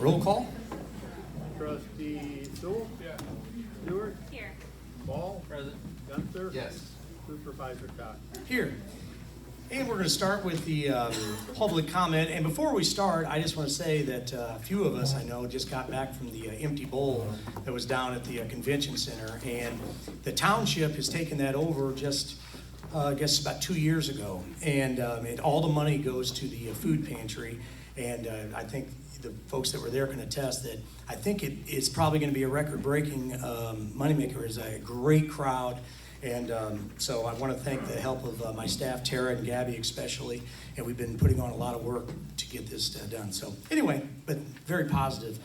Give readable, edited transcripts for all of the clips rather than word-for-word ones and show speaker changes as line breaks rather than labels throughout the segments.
Roll call?
Trustee Sewell?
Yeah.
Stewart?
Here.
Ball?
Present.
Gunther?
Yes.
Supervisor Cox?
Here. And we're going to start with the public comment. And before we start, I just want to say that a few of us I know just got back from the empty bowl that was down at the convention center. And the township has taken that over just, I guess, about 2 years ago. And all the money goes to the food pantry. And I think the folks that were there can attest that I think it's probably going to be a record-breaking moneymaker. It's a great crowd. And so I want to thank the help of my staff, Tara and Gabby especially, and we've been putting on a lot of work to get this done. So anyway, but very positive.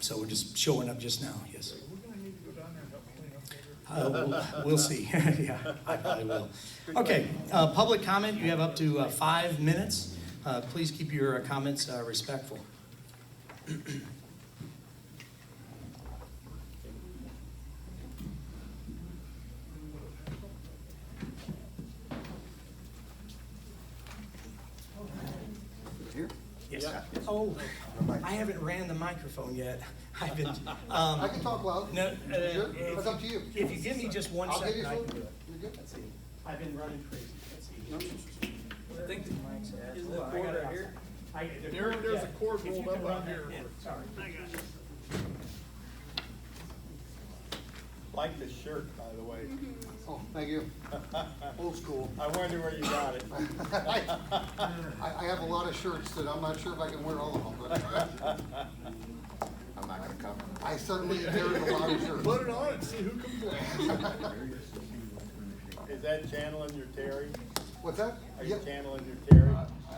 So we're just showing up just now, yes.
We're gonna need to go down there and help clean up later.
We'll see. Yeah, I probably will. Okay, public comment, you have up to 5 minutes. Please keep your comments respectful.
Here?
Yes.
Yeah.
Oh, I haven't ran the microphone yet. I've been.
I can talk loud.
No,
Sure, that's up to you.
If you give me just one
I'll give
second,
you
I can
some.
do it.
You're good.
Let's see. I've been running crazy. Let's see.
I think the
Mic's at.
Is
Hold
that
on, I
cord
got it
right here? There's a cord rolled up on here.
Sorry.
Like the shirt, by the way.
Oh, thank you. Old school.
I wonder where you got it.
I have a lot of shirts that I'm not sure if I can wear all of them, but
I'm not gonna cover.
I suddenly carry a lot of shirts.
Put it on and see who complains.
Is that channeling your Terry?
What's that?
Are you
Yep.
channeling your Terry?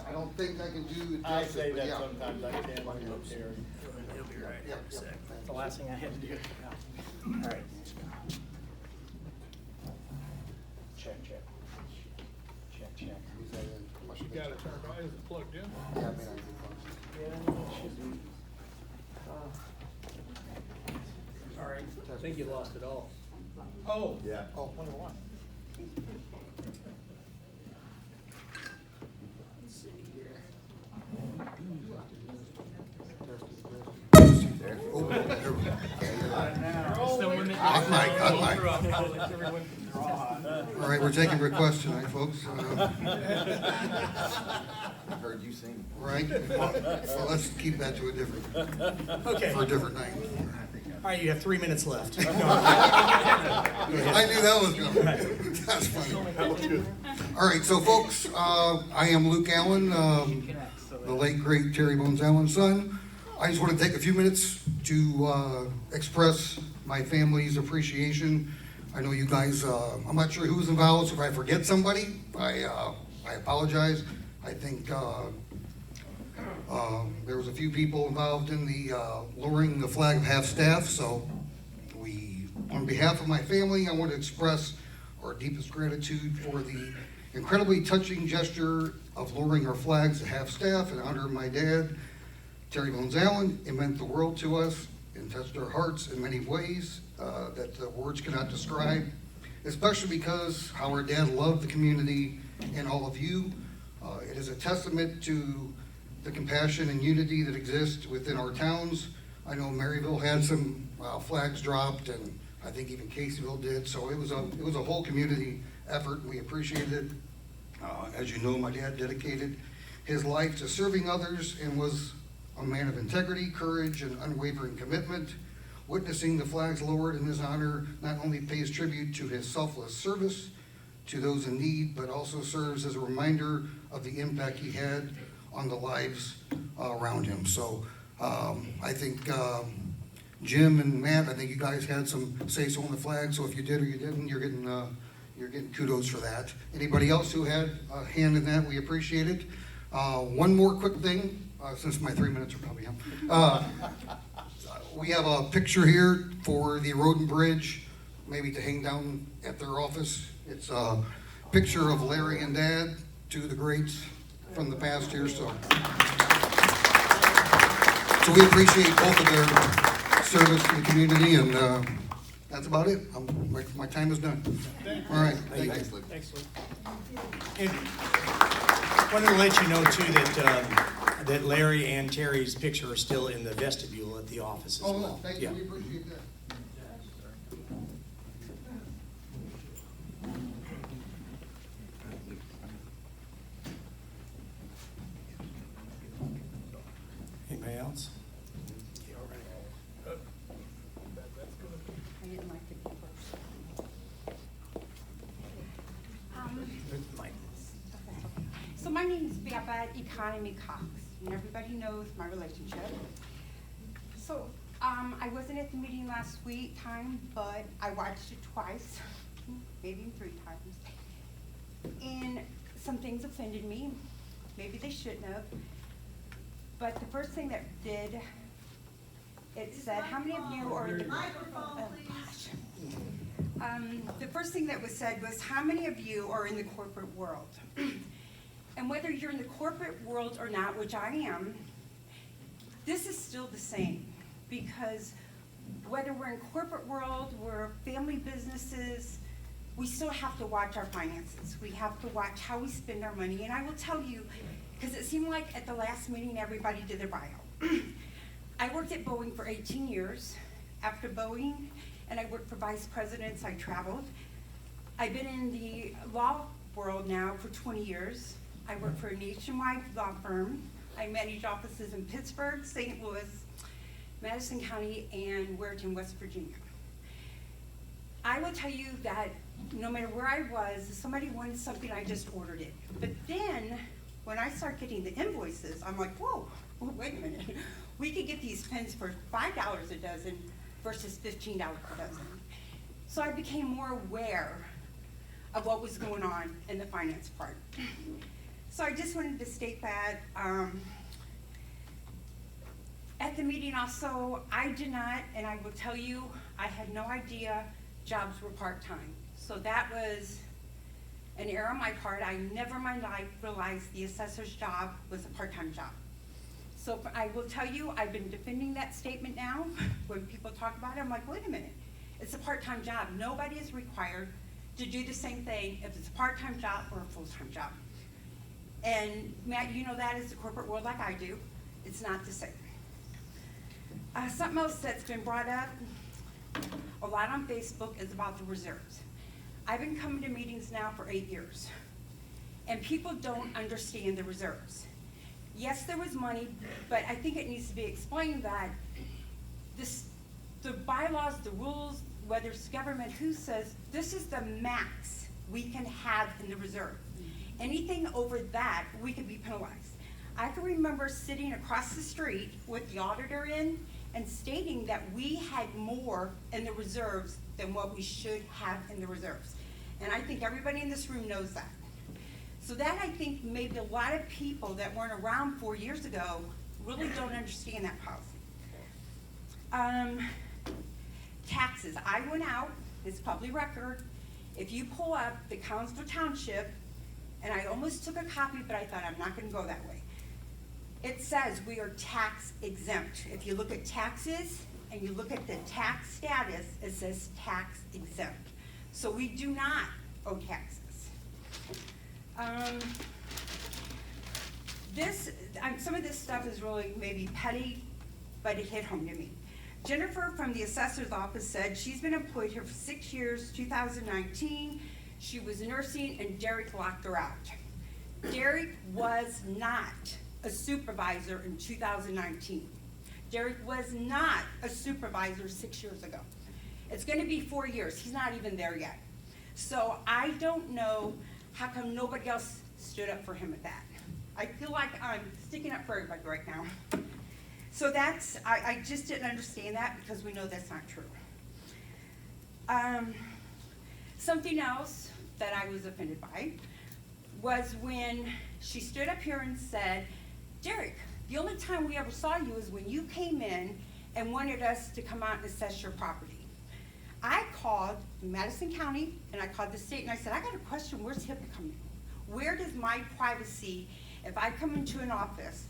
I don't think I can do it
I
justice,
say
but
that
yeah.
sometimes, I channel your Terry.
He'll be right
Yep,
here.
yep.
That's the last thing I had to do. All right. Check.
You got it turned on, is it plugged in?
Yeah, I mean, I do.
All right.
I think you lost it all.
Oh.
Yeah.
Oh,
Wonder why. Let's see here.
There.
oh, there we go.
Hot
mic, hot mic.
Everyone can draw.
All right, we're taking requests tonight, folks.
I heard you sing.
Right? Well, let's keep that to a different,
Okay.
for a different night.
All right, you have 3 minutes left.
I knew that was coming. That's funny. All right, so folks, I am Luke Allen, the late great Terry Bones Allen's son. I just want to take a few minutes to express my family's appreciation. I know you guys, I'm not sure who's involved, so if I forget somebody, I apologize. I think there was a few people involved in the lowering the flag of half-staff, so on behalf of my family, I want to express our deepest gratitude for the incredibly touching gesture of lowering our flags at half-staff in honor of my dad, Terry Bones Allen. It meant the world to us and touched our hearts in many ways that the words cannot describe, especially because how our dad loved the community and all of you. It is a testament to the compassion and unity that exists within our towns. I know Maryville had some flags dropped, and I think even Caseyville did. So it was a whole community effort, and we appreciated it. As you know, my dad dedicated his life to serving others and was a man of integrity, courage, and unwavering commitment. Witnessing the flags lowered in his honor not only pays tribute to his selfless service to those in need, but also serves as a reminder of the impact he had on the lives around him. So I think Jim and Matt, I think you guys had some say-so on the flag, so if you did or you didn't, you're getting kudos for that. Anybody else who had a hand in that, we appreciate it. One more quick thing, since my 3 minutes are probably up. We have a picture here for the road and bridge, maybe to hang down at their office. It's a picture of Larry and Dad, two of the greats from the past here. So we appreciate both of their service to the community, and that's about it. My time is done. All right, thank you.
Thanks, Luke.
Thanks, Luke. And wanted to let you know too that that Larry and Terry's picture are still in the vestibule at the office as
Oh,
well.
thank you,
Yeah.
we appreciate that.
Anybody else?
I didn't like to go first.
Mike.
Okay. So my name is Baba Economy Cox, and everybody knows my relationship. So, I wasn't at the meeting last week time, but I watched it twice, maybe 3 times. And some things offended me, maybe they shouldn't have. But the first thing that did, it said, how many of you are in the
Microphone,
oh,
please.
gosh. The first thing that was said was, how many of you are in the corporate world? And whether you're in the corporate world or not, which I am, this is still the same. Because whether we're in corporate world, we're family businesses, we still have to watch our finances. We have to watch how we spend our money. And I will tell you, because it seemed like at the last meeting, everybody did their buyout. I worked at Boeing for 18 years. After Boeing, and I worked for vice presidents, I traveled. I've been in the law world now for 20 years. I work for a nationwide law firm. I manage offices in Pittsburgh, St. Louis, Madison County, and Weirton, West Virginia. I will tell you that no matter where I was, if somebody wanted something, I just ordered it. But then, when I start getting the invoices, I'm like, whoa, wait a minute. We could get these pens for $5 a dozen versus $15 a dozen. So I became more aware of what was going on in the finance part. So I just wanted to state that at the meeting also, I did not, and I will tell you, I had no idea jobs were part-time. So that was an error on my part. I never in my life realized the assessor's job was a part-time job. So I will tell you, I've been defending that statement now. When people talk about it, I'm like, wait a minute. It's a part-time job. Nobody is required to do the same thing if it's a part-time job or a full-time job. And Matt, you know that as the corporate world like I do. It's not the same. Something else that's been brought up a lot on Facebook is about the reserves. I've been coming to meetings now for 8 years, and people don't understand the reserves. Yes, there was money, but I think it needs to be explained that the bylaws, the rules, whether it's government, who says this is the max we can have in the reserve. Anything over that, we could be penalized. I can remember sitting across the street with the auditor in and stating that we had more in the reserves than what we should have in the reserves. And I think everybody in this room knows that. So that, I think, maybe a lot of people that weren't around 4 years ago really don't understand that policy. Taxes. I went out, it's public record. If you pull up the Council Township, and I almost took a copy, but I thought I'm not gonna go that way. It says we are tax exempt. If you look at taxes and you look at the tax status, it says tax exempt. So we do not owe taxes. Some of this stuff is really maybe petty, but it hit home to me. Jennifer from the assessor's office said she's been employed here for 6 years, 2019. She was nursing and Derek locked her out. Derek was not a supervisor in 2019. Derek was not a supervisor 6 years ago. It's gonna be 4 years, he's not even there yet. So I don't know how come nobody else stood up for him at that. I feel like I'm sticking up for everybody right now. So that's, I just didn't understand that because we know that's not true. Something else that I was offended by was when she stood up here and said, Derek, the only time we ever saw you is when you came in and wanted us to come out and assess your property. I called Madison County and I called the state and I said, I got a question, where's HIPAA coming in? Where does my privacy, if I come into an office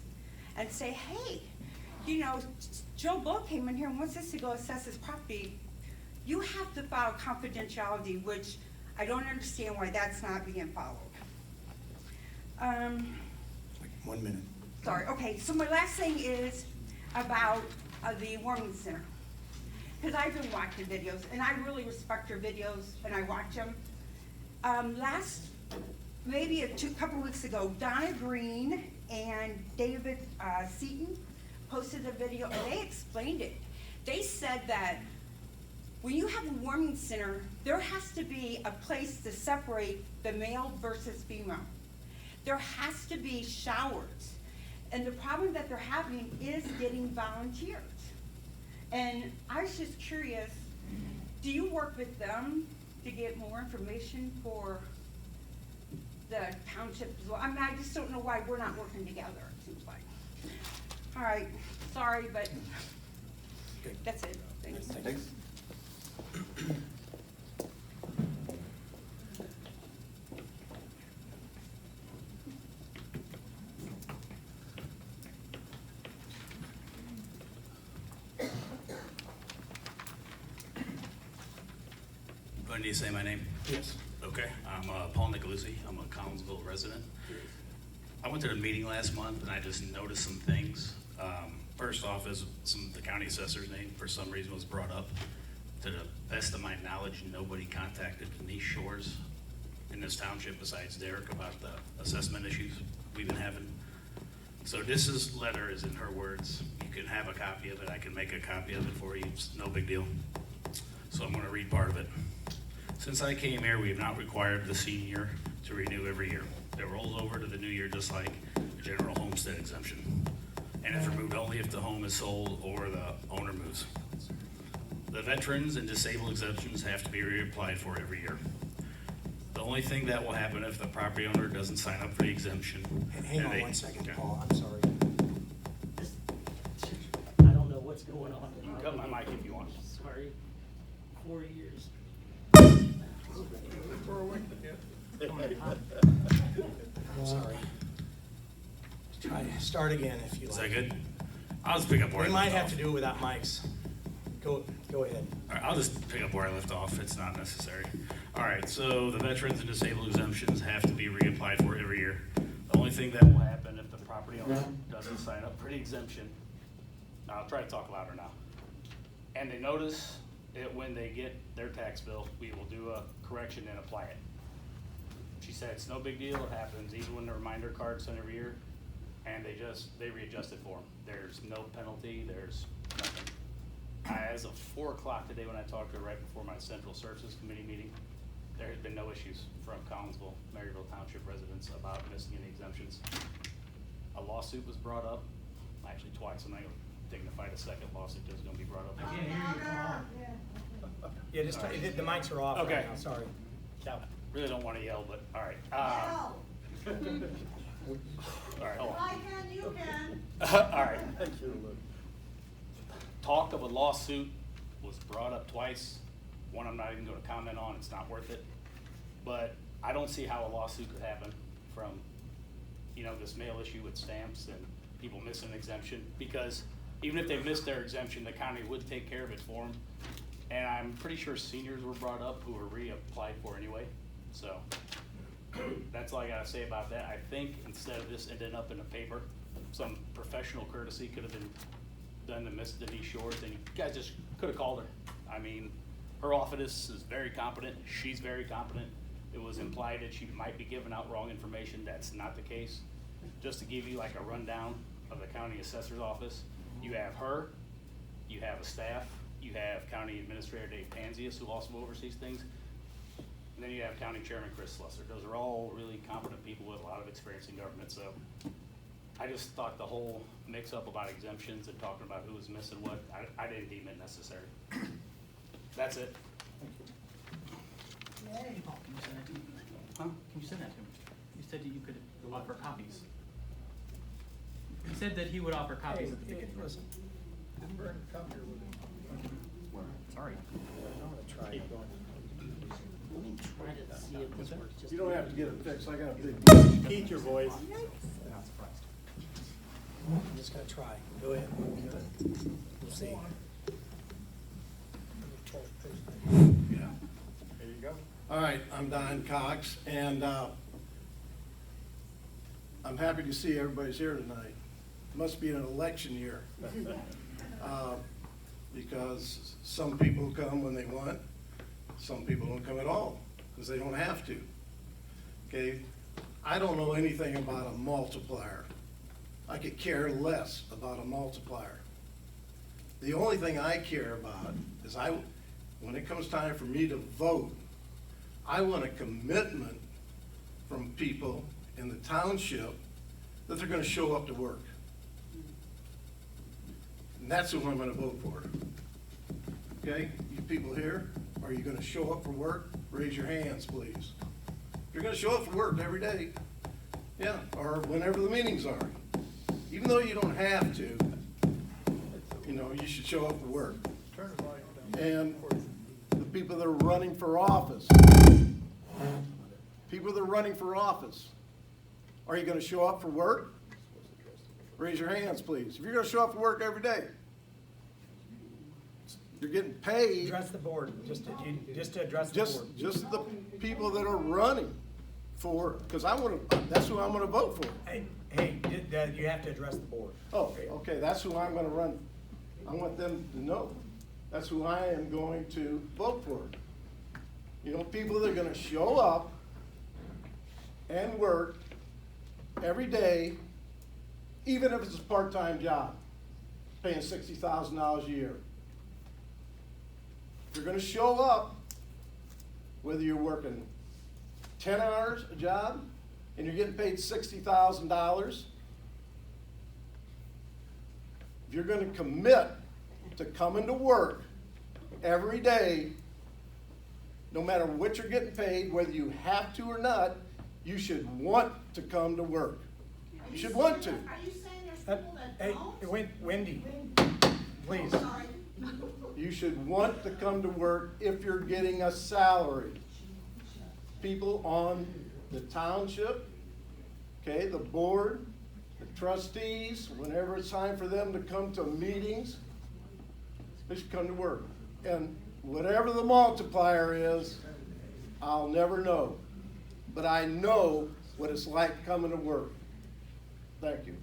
and say, hey, you know, Joe Blow came in here and wants us to go assess his property, you have to file confidentiality, which I don't understand why that's not being followed.
1 minute.
sorry, okay, so my last thing is about the warming center. Because I've been watching videos, and I really respect your videos, and I watch them. Maybe couple weeks ago, Donna Green and David Seaton posted a video, and they explained it. They said that when you have a warming center, there has to be a place to separate the male versus female. There has to be showers. And the problem that they're having is getting volunteers. And I was just curious, do you work with them to get more information for the township as well? I mean, I just don't know why we're not working together, it seems like. All right, sorry, but that's it. Thanks.
Thanks.
Do I need to say my name?
Yes.
Okay, I'm Paul Nicolussi. I'm a Collinsville resident. I went to the meeting last month and I just noticed some things. First off is the county assessor's name for some reason was brought up. To the best of my knowledge, nobody contacted Denise Shores in this township besides Derek about the assessment issues we've been having. So this letter is in her words. You can have a copy of it. I can make a copy of it for you. It's no big deal. So I'm gonna read part of it. Since I came here, we have not required the senior to renew every year. It rolls over to the new year just like the general homestead exemption. And it's removed only if the home is sold or the owner moves. The veterans and disabled exemptions have to be reapplied for every year. The only thing that will happen if the property owner doesn't sign up for the exemption.
Hang
and
on
they-
1 second,
Okay.
Paul, I'm sorry.
I don't know what's going on.
You can cut my mic if you want.
Sorry. 4 years.
I'm sorry. Start again if you
Is
like.
that good? I'll just pick up where
We
I
might
left
have
off.
to do it without mics. Go ahead.
All right, I'll just pick up where I left off. It's not necessary. All right, so the veterans and disabled exemptions have to be reapplied for every year. The only thing that will happen if the property owner doesn't sign up for the exemption, I'll try to talk louder now. And they notice it when they get their tax bill, we will do a correction and apply it. She said it's no big deal. It happens even when the reminder card's sent every year, and they readjust it for them. There's no penalty. There's nothing. As of 4 o'clock today, when I talked to her right before my Central Services Committee meeting, there has been no issues from Collinsville, Maryville Township residents about missing any exemptions. A lawsuit was brought up, actually twice. I'm not gonna dignify the second lawsuit that's gonna be brought up.
Yeah, just, the mics are off
Okay.
right now, sorry.
Really don't wanna yell, but all right. All right, hold on.
I can, you can.
All right. Talk of a lawsuit was brought up twice. One I'm not even gonna comment on, it's not worth it. But I don't see how a lawsuit could happen from, this mail issue with stamps and people missing an exemption. Because even if they missed their exemption, the county would take care of it for them. And I'm pretty sure seniors were brought up who were reapplied for anyway, so. That's all I gotta say about that. I think instead of this ending up in a paper, some professional courtesy could have been done to Miss Denise Shores, and you guys just could have called her. I mean, her office is very competent, she's very competent. It was implied that she might be giving out wrong information, that's not the case. Just to give you like a rundown of the county assessor's office, you have her, you have a staff, you have County Administrator Dave Panzias, who also oversees things, and then you have County Chairman Chris Slusser. Those are all really competent people with a lot of experience in government, so I just thought the whole mix-up about exemptions and talking about who was missing what, I didn't deem it necessary. That's it.
Can you send that to me?
Huh?
Can you send that to me? You said that you could offer copies. He said that he would offer copies at the beginning.
Didn't burn a copy or was
Sorry.
it? Keep going.
Let me try to see if this works. Just
You don't have to get it fixed, I got a big.
Keep your voice.
Not surprised.
I'm just gonna try. Go ahead. We'll see.
Yeah.
There you go.
All right, I'm Don Cox, and I'm happy to see everybody's here tonight.
Must be an election year. Because some people come when they want, some people don't come at all, because they don't have to. Okay, I don't know anything about a multiplier. I could care less about a multiplier. The only thing I care about is when it comes time for me to vote, I want a commitment from people in the township that they're gonna show up to work. And that's who I'm gonna vote for. Okay, you people here, are you gonna show up for work? Raise your hands, please. If you're gonna show up for work every day, yeah, or whenever the meetings are. Even though you don't have to, you know, you should show up for work.
Turn the volume down.
And the people that are running for office, are you gonna show up for work? Raise your hands, please. If you're gonna show up for work every day, you're getting paid.
Address the board, just to address the board.
Just the people that are running for, because that's who I'm gonna vote for.
Hey, you have to address the board.
Oh, okay, that's who I'm gonna run. I want them to know. That's who I am going to vote for. You know, people that are gonna show up and work every day, even if it's a part-time job, paying $60,000 a year. If you're gonna show up, whether you're working 10 hours a job and you're getting paid $60,000, if you're gonna commit to coming to work every day, no matter what you're getting paid, whether you have to or not, you should want to come to work. You should want to.
Are you saying there's people that
Hey,
don't?
Wendy, please.
Sorry.
You should want to come to work if you're getting a salary. People on the township, okay, the board, the trustees, whenever it's time for them to come to meetings, they should come to work. And whatever the multiplier is, I'll never know. But I know what it's like coming to work. Thank you.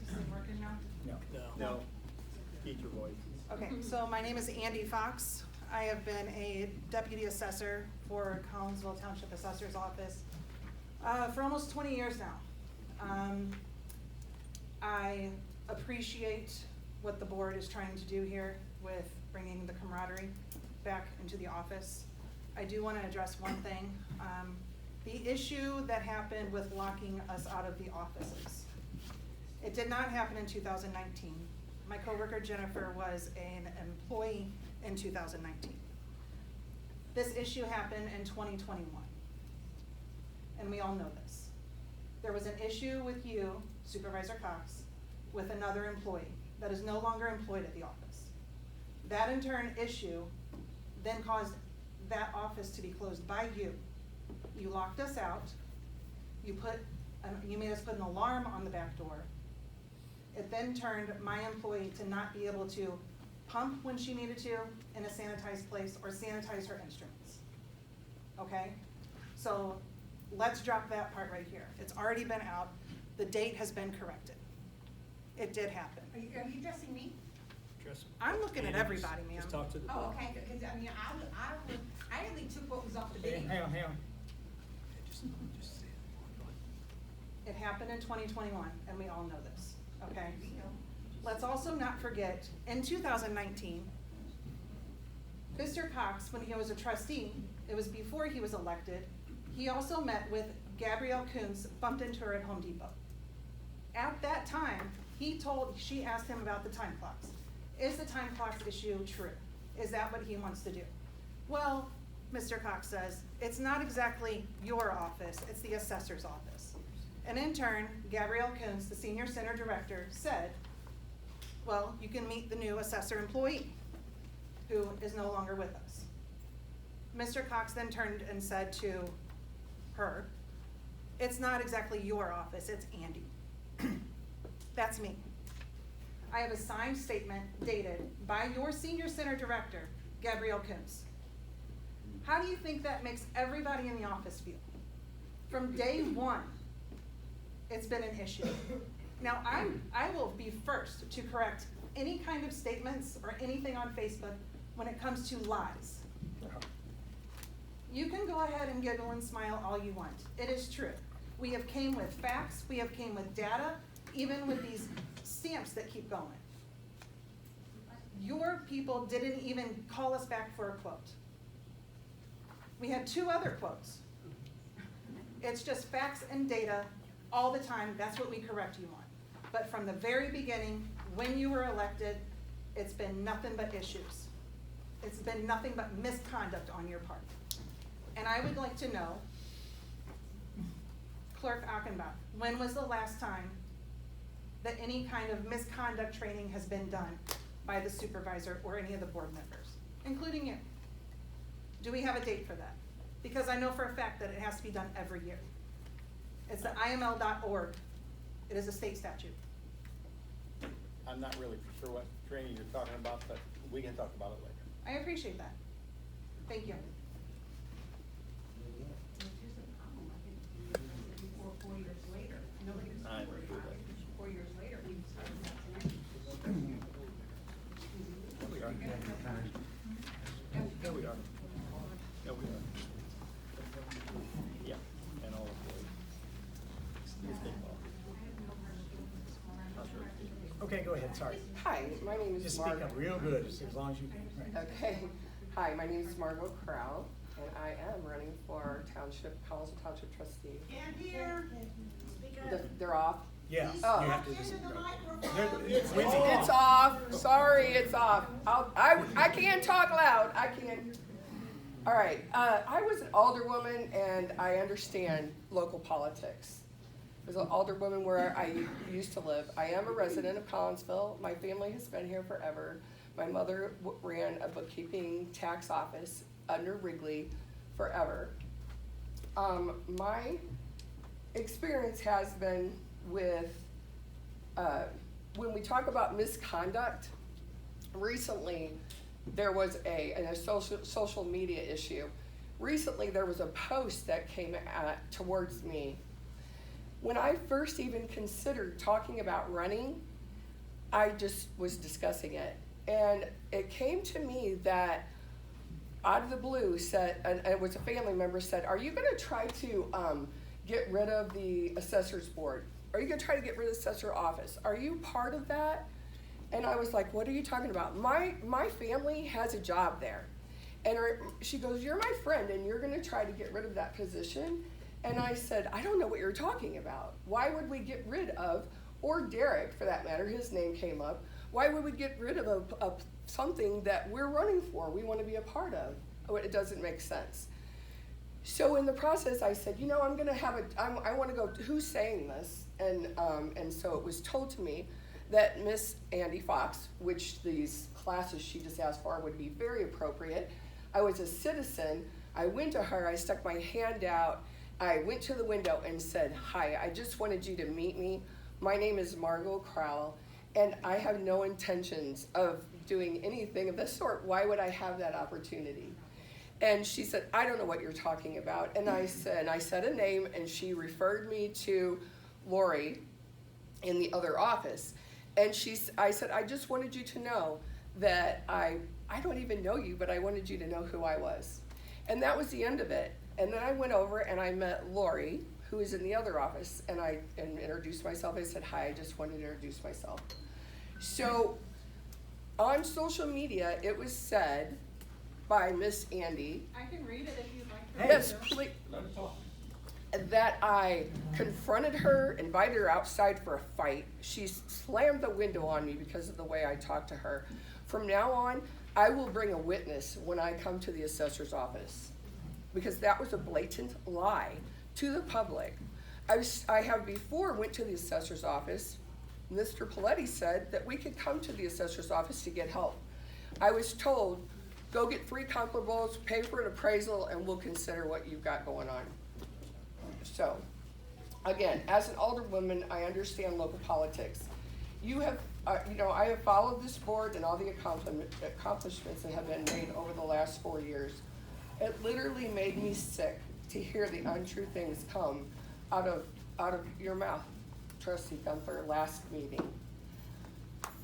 Is it working now?
No. Eat your voice.
Okay, so my name is Andy Fox. I have been a deputy assessor for Collinsville Township Assessor's Office for almost 20 years now. I appreciate what the board is trying to do here with bringing the camaraderie back into the office. I do want to address one thing. The issue that happened with locking us out of the offices. It did not happen in 2019. My coworker Jennifer was an employee in 2019. This issue happened in 2021. And we all know this. There was an issue with you, Supervisor Cox, with another employee that is no longer employed at the office. That in turn issue then caused that office to be closed by you. You locked us out. You made us put an alarm on the back door. It then turned my employee to not be able to pump when she needed to in a sanitized place or sanitize her instruments. Okay? So let's drop that part right here. It's already been out. The date has been corrected. It did happen.
Are you addressing me?
I'm looking at everybody, ma'am.
Just talk to the.
Oh, okay, because I mean, I only took what was off the video.
Hang on.
It happened in 2021, and we all know this, okay? Let's also not forget, in 2019, Mr. Cox, when he was a trustee, it was before he was elected, he also met with Gabrielle Kuntz, bumped into her at Home Depot. At that time, she asked him about the time clocks. Is the time clocks issue true? Is that what he wants to do? Well, Mr. Cox says, it's not exactly your office, it's the assessor's office. And in turn, Gabrielle Kuntz, the senior center director, said, well, you can meet the new assessor employee who is no longer with us. Mr. Cox then turned and said to her, "It's not exactly your office, it's Andy." That's me. I have a signed statement dated by your senior center director, Gabrielle Kims. How do you think that makes everybody in the office feel? From day one, it's been an issue. Now, I will be first to correct any kind of statements or anything on Facebook when it comes to lies. You can go ahead and giggle and smile all you want. It is true. We have came with facts, we have came with data, even with these stamps that keep going. Your people didn't even call us back for a quote. We had 2 other quotes. It's just facts and data all the time. That's what we correct you on. But from the very beginning, when you were elected, it's been nothing but issues. It's been nothing but misconduct on your part. And I would like to know, Clerk Achenbach, when was the last time that any kind of misconduct training has been done by the supervisor or any of the board members, including you? Do we have a date for that? Because I know for a fact that it has to be done every year. It's the IML.org. It is a state statute.
I'm not really sure what training you're talking about, but we can talk about it later.
I appreciate that. Thank you.
Four years later, nobody was
I
worried
agree
about
with
it. 4 years later, we started vaccination.
There we are. There we are. There we are. Yeah, and all employees.
Okay, go ahead, sorry.
Hi, my name is
Just speak
Margaret.
up real good, just as long as you can. Right.
Okay. Hi, my name is Margot Crowell, and I am running for Township, Collinsville Township trustee.
Can't hear.
They're off?
Yeah, you
Oh.
have to just.
It's off. Sorry, it's off. I can't talk loud. I can't. All right. I was an alderwoman, and I understand local politics. I was an alderwoman where I used to live. I am a resident of Collinsville. My family has been here forever. My mother ran a bookkeeping tax office under Wrigley forever. My experience has been with, when we talk about misconduct, recently there was a social media issue. Recently there was a post that came towards me. When I first even considered talking about running, I just was discussing it. And it came to me that out of the blue said, and it was a family member said, "Are you gonna try to get rid of the assessor's board? Are you gonna try to get rid of the assessor office? Are you part of that?" And I was like, "What are you talking about? My family has a job there." And she goes, "You're my friend and you're gonna try to get rid of that position?" And I said, "I don't know what you're talking about. Why would we get rid of," or Derek for that matter, his name came up, "why would we get rid of something that we're running for, we want to be a part of?" Oh, it doesn't make sense. So in the process I said, I'm gonna have I want to go, who's saying this? And so it was told to me that Miss Andy Fox, which these classes she just asked for would be very appropriate. I was a citizen. I went to her, I stuck my hand out, I went to the window and said, "Hi, I just wanted you to meet me. My name is Margot Crowell, and I have no intentions of doing anything of this sort. Why would I have that opportunity?" And she said, "I don't know what you're talking about." And I said a name, and she referred me to Lori in the other office. And I said, "I just wanted you to know that I don't even know you, but I wanted you to know who I was." And that was the end of it. And then I went over and I met Lori, who is in the other office, and I introduced myself. I said, "Hi, I just wanted to introduce myself." So on social media, it was said by Miss Andy,
I can read it if you'd like.
yes, please, that I confronted her, invited her outside for a fight. She slammed the window on me because of the way I talked to her. From now on, I will bring a witness when I come to the assessor's office, because that was a blatant lie to the public. I have before went to the assessor's office. Mr. Paletti said that we could come to the assessor's office to get help. I was told Go get 3 comparables, pay for an appraisal, and we'll consider what you've got going on. So, again, as an alderwoman, I understand local politics. You have, I have followed this board and all the accomplishments that have been made over the last 4 years. It literally made me sick to hear the untrue things come out of your mouth, Trustee Gunther, last meeting.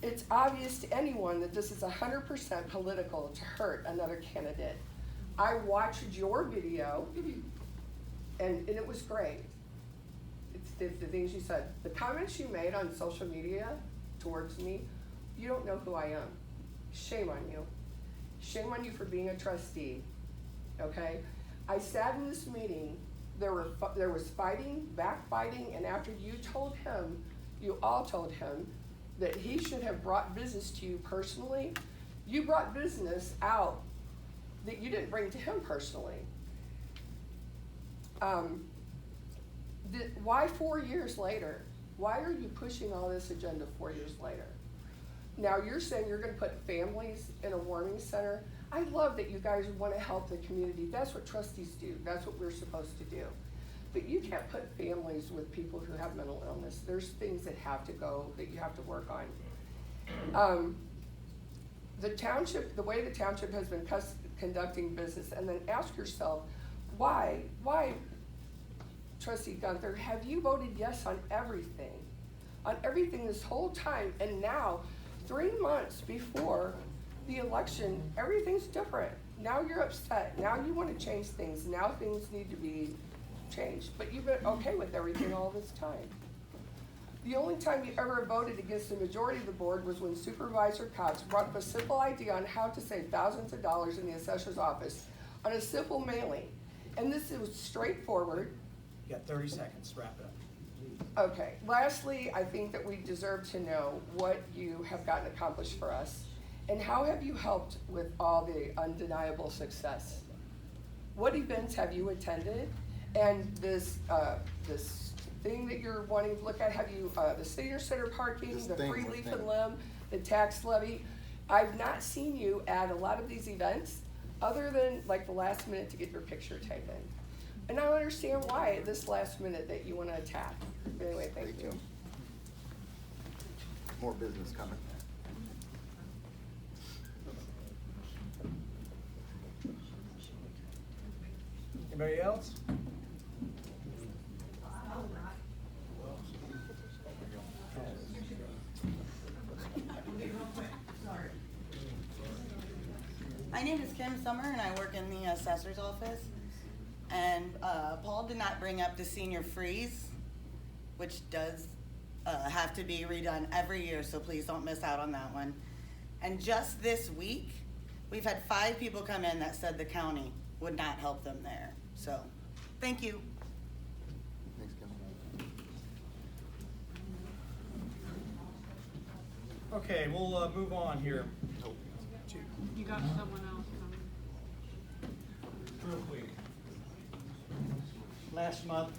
It's obvious to anyone that this is 100% political to hurt another candidate. I watched your video, and it was great. It's the things you said. The comments you made on social media towards me, you don't know who I am. Shame on you. Shame on you for being a trustee, okay? I sat in this meeting, there was fighting, backbiting, and after you all told him that he should have brought business to you personally, you brought business out that you didn't bring to him personally. Why 4 years later? Why are you pushing all this agenda 4 years later? Now you're saying you're gonna put families in a warming center. I love that you guys wanna help the community. That's what trustees do. That's what we're supposed to do. But you can't put families with people who have mental illness. There's things that have to go, that you have to work on. The township, the way the township has been conducting business, and then ask yourself, why, Trustee Gunther, have you voted yes on everything? On everything this whole time, and now, 3 months before the election, everything's different. Now you're upset, now you wanna change things, now things need to be changed, but you've been okay with everything all this time. The only time you ever voted against the majority of the board was when Supervisor Cox brought up a simple idea on how to save thousands of dollars in the assessor's office on a simple mailing. And this was straightforward.
You got 30 seconds, wrap it up.
Okay, lastly, I think that we deserve to know what you have gotten accomplished for us, and how have you helped with all the undeniable success? What events have you attended? And this thing that you're wanting to look at, have you, the senior center parking, the free leaf and limb, the tax levy? I've not seen you at a lot of these events, other than like the last minute to get your picture taken. And I don't understand why at this last minute that you wanna attack. Anyway, thank you.
More business coming.
Anybody else?
My name is Kim Summer and I work in the assessor's office. And Paul did not bring up the senior freeze, which does have to be redone every year, so please don't miss out on that one. And just this week, we've had 5 people come in that said the county would not help them there. So, thank you.
Thanks, Kim.
Okay, we'll move on here.
You got someone else coming.
Real quick.
Last month,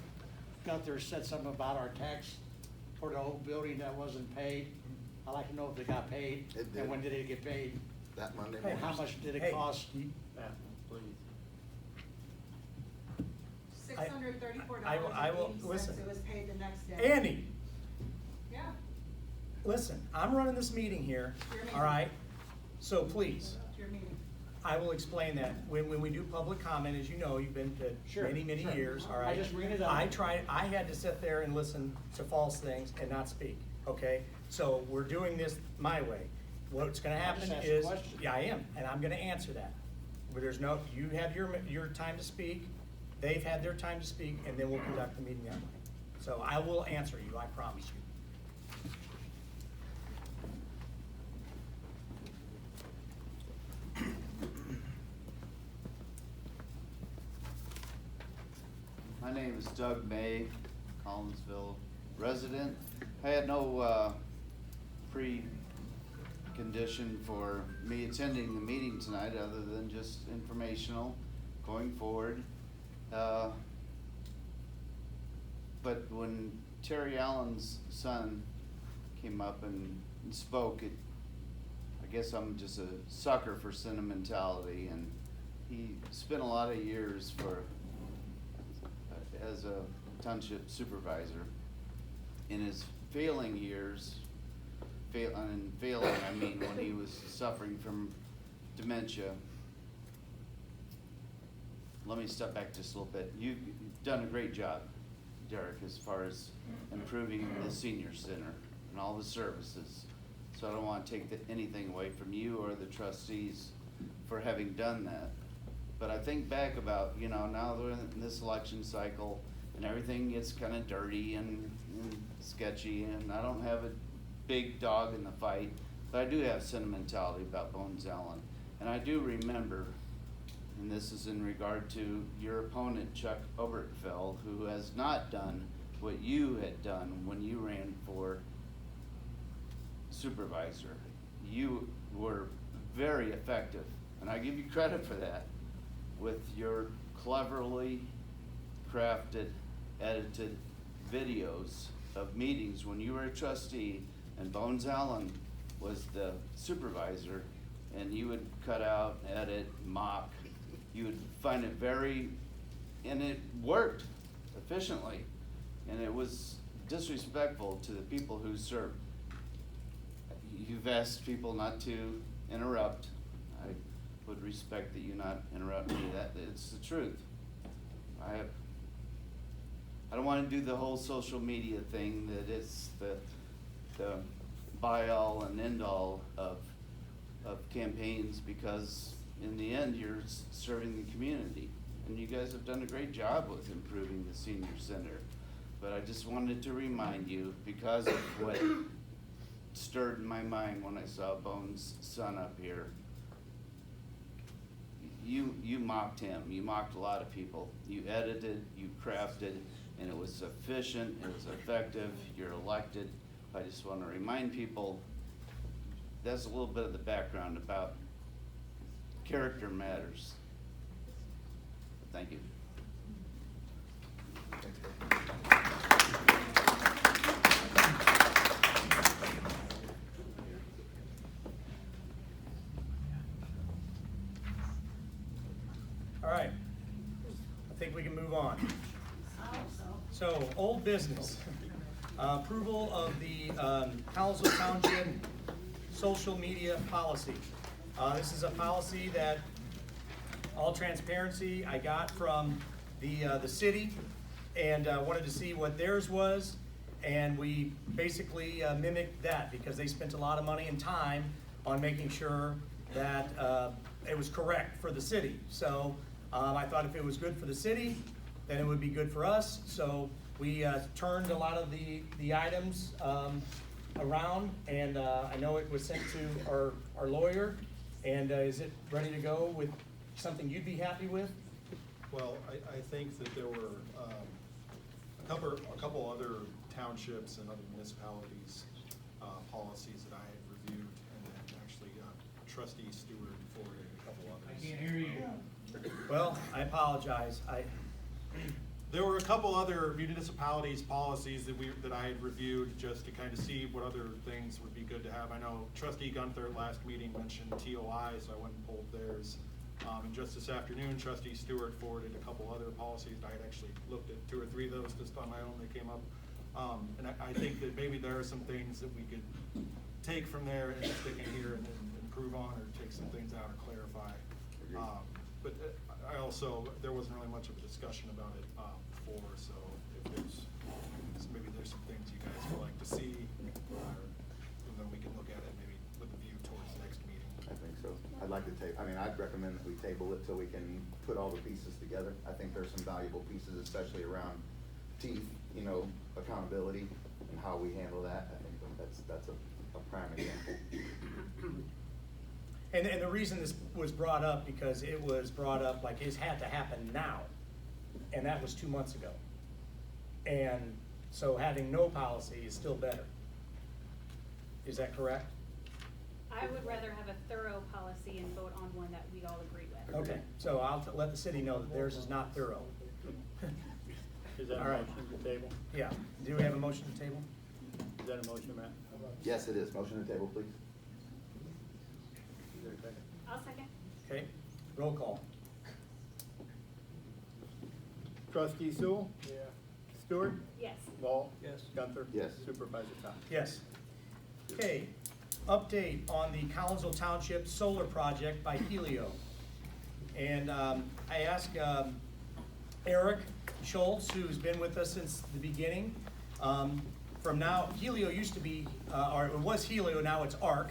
Gunther said something about our tax for the whole building that wasn't paid. I'd like to know if it got paid.
It did.
And when did it get paid?
That Monday
And
morning.
how much did it
Hey.
cost?
Please.
I will listen.
It was paid the next day.
Andy,
Yeah.
listen, I'm running this meeting here,
Your meeting.
all right? So please,
It's your meeting.
I will explain that. When we do public comment, as you know, you've been to
Sure,
many
sure.
years, all
I
right?
just read it up.
I had to sit there and listen to false things and not speak, okay? So we're doing this my way. What's gonna happen
just asked a
is,
question.
yeah, I am, and I'm gonna answer that. But there's no, you have your time to speak, they've had their time to speak, and then we'll conduct the meeting that way. So I will answer you, I promise you.
My name is Doug May, Collinsville resident. I had no precondition for me attending the meeting tonight other than just informational going forward. But when Terry Allen's son came up and spoke, I guess I'm just a sucker for sentimentality, and he spent a lot of years as a township supervisor. In his failing years, failing, I mean when he was suffering from dementia. Let me step back just a little bit. You've done a great job, Derek, as far as improving the senior center and all the services. So I don't want to take anything away from you or the trustees for having done that. But I think back about, now we're in this election cycle and everything gets kind of dirty and sketchy, and I don't have a big dog in the fight, but I do have sentimentality about Bones Allen. And I do remember, and this is in regard to your opponent, Chuck Obertfeld, who has not done what you had done when you ran for supervisor. You were very effective, and I give you credit for that, with your cleverly crafted, edited videos of meetings when you were a trustee and Bones Allen was the supervisor, and you would cut out, edit, mock. You would find it and it worked efficiently, and it was disrespectful to the people who served. You've asked people not to interrupt. I would respect that you not interrupt me. It's the truth. I don't want to do the whole social media thing that it's the buy-all and end-all of campaigns, because in the end you're serving the community, and you guys have done a great job with improving the senior center. But I just wanted to remind you, because of what stirred in my mind when I saw Bones' son up here, you mocked him. You mocked a lot of people. You edited, you crafted, and it was efficient, it was effective, you're elected. I just want to remind people, that's a little bit of the background about character matters. Thank you.
All right, I think we can move on. So, old business. Approval of the Collinsville Township social media policy. This is a policy that, all transparency, I got from the city, and wanted to see what theirs was, and we basically mimicked that because they spent a lot of money and time on making sure that it was correct for the city. So I thought if it was good for the city, then it would be good for us. So we turned a lot of the items around, and I know it was sent to our lawyer. And is it ready to go with something you'd be happy with?
Well, I think that there were a couple other townships and other municipalities policies that I had reviewed, and then actually trustee Stewart forwarded a couple others.
I can't hear you. Well, I apologize.
There were a couple other municipalities' policies that I had reviewed just to kind of see what other things would be good to have. I know trustee Gunther at last meeting mentioned TOI, so I went and pulled theirs. And just this afternoon, trustee Stewart forwarded a couple other policies. I had actually looked at 2 or 3 of those just on my own that came up. And I think that maybe there are some things that we could take from there and stick in here and improve on, or take some things out or clarify. But there wasn't really much of a discussion about it before, so if maybe there's some things you guys would like to see, and then we can look at it maybe with a view towards the next meeting.
I think so. I'd recommend that we table it so we can put all the pieces together. I think there's some valuable pieces, especially around teeth, accountability and how we handle that. I think that's a prime example.
And the reason this was brought up, because it was brought up like it had to happen now, and that was 2 months ago. And so having no policy is still better. Is that correct?
I would rather have a thorough policy and vote on one that we all agree with.
Okay, so I'll let the city know that theirs is not thorough.
Is that
All
a
right.
motion to table?
Yeah. Do we have a motion to table?
Is that a motion, Matt?
Yes, it is. Motion to table, please.
I'll second.
Okay, roll call.
Trustee Sewell? Yeah. Stewart?
Yes.
Ball?
Yes.
Gunther?
Yes.
Supervisor Thomas?
Yes. Okay, update on the Collinsville Township Solar Project by Helio. And I asked Eric Schultz, who's been with us since the beginning. From now, Helio used to be, or it was Helio, now it's ARC,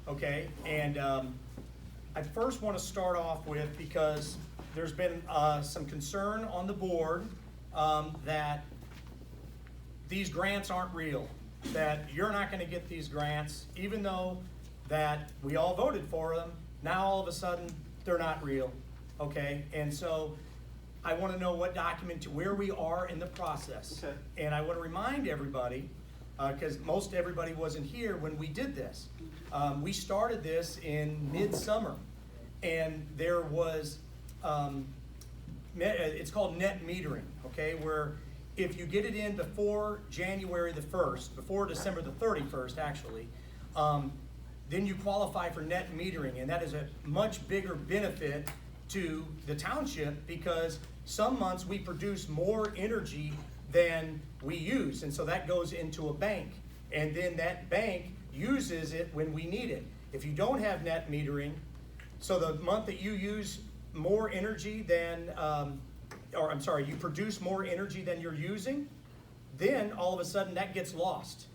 okay? And I first want to start off with, because there's been some concern on the board that these grants aren't real, that you're not going to get these grants, even though that we all voted for them. Now all of a sudden, they're not real, okay? And so I want to know what document, where we are in the process.
Okay.
And I want to remind everybody, because most everybody wasn't here when we did this. We started this in midsummer, and there was, it's called net metering, okay, where if you get it in before January the 1st, before December the 31st, actually, then you qualify for net metering, and that is a much bigger benefit to the township because some months we produce more energy than we use, and so that goes into a bank, and then that bank uses it when we need it. If you don't have net metering, so the month that you use more energy than, you produce more energy than you're using, then all of a sudden that gets lost.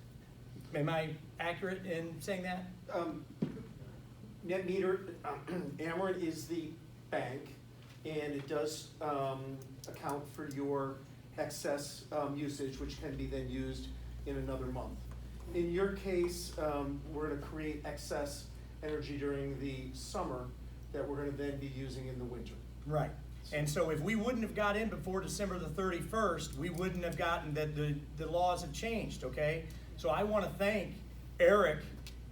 Am I accurate in saying that?
Net meter, Ameren is the bank, and it does account for your excess usage, which can be then used in another month. In your case, we're going to create excess energy during the summer that we're going to then be using in the winter.
Right. And so if we wouldn't have got in before December the 31st, we wouldn't have gotten that the laws have changed, okay? So I want to thank Eric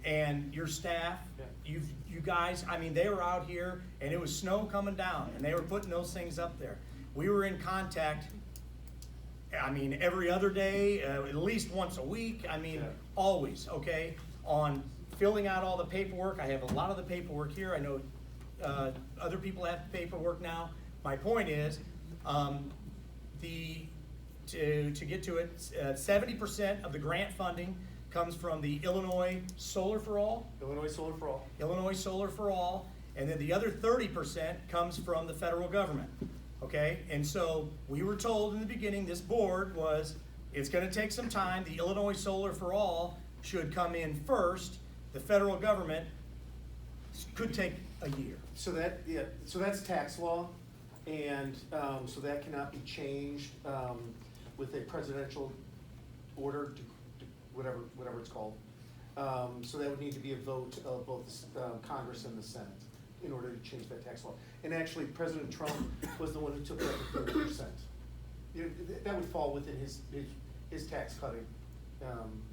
and your staff.
Yeah.
You guys, I mean, they were out here and it was snow coming down and they were putting those things up there. We were in contact, I mean, every other day, at least once a week, I mean, always, okay? On filling out all the paperwork. I have a lot of the paperwork here. I know other people have paperwork now. My point is, to get to it, 70% of the grant funding comes from the Illinois Solar for All.
Illinois Solar for All.
Illinois Solar for All, and then the other 30% comes from the federal government, okay? And so we were told in the beginning, this board was, it's gonna take some time, the Illinois Solar for All should come in first, the federal government could take a year.
So that's tax law, and so that cannot be changed with a presidential order, whatever it's called. So that would need to be a vote of both Congress and the Senate in order to change that tax law. And actually, President Trump was the one who took that to 30%. That would fall within his tax cutting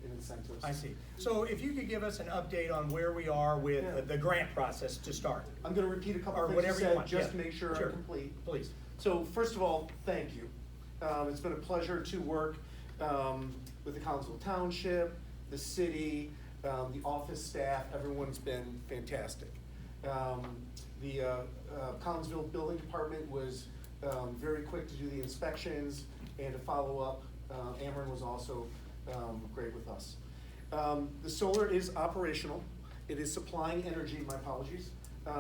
incentives.
I see. So if you could give us an update on where we are with the grant process to start.
I'm gonna repeat a couple
Or
things
whatever
you
you
said,
want.
just
Yeah.
to make sure
Sure.
I'm complete.
Please.
So first of all, thank you. It's been a pleasure to work with the Collinsville Township, the city, the office staff. Everyone's been fantastic. The Collinsville Building Department was very quick to do the inspections and to follow up. Ameren was also great with us. The solar is operational. It is supplying energy, my apologies,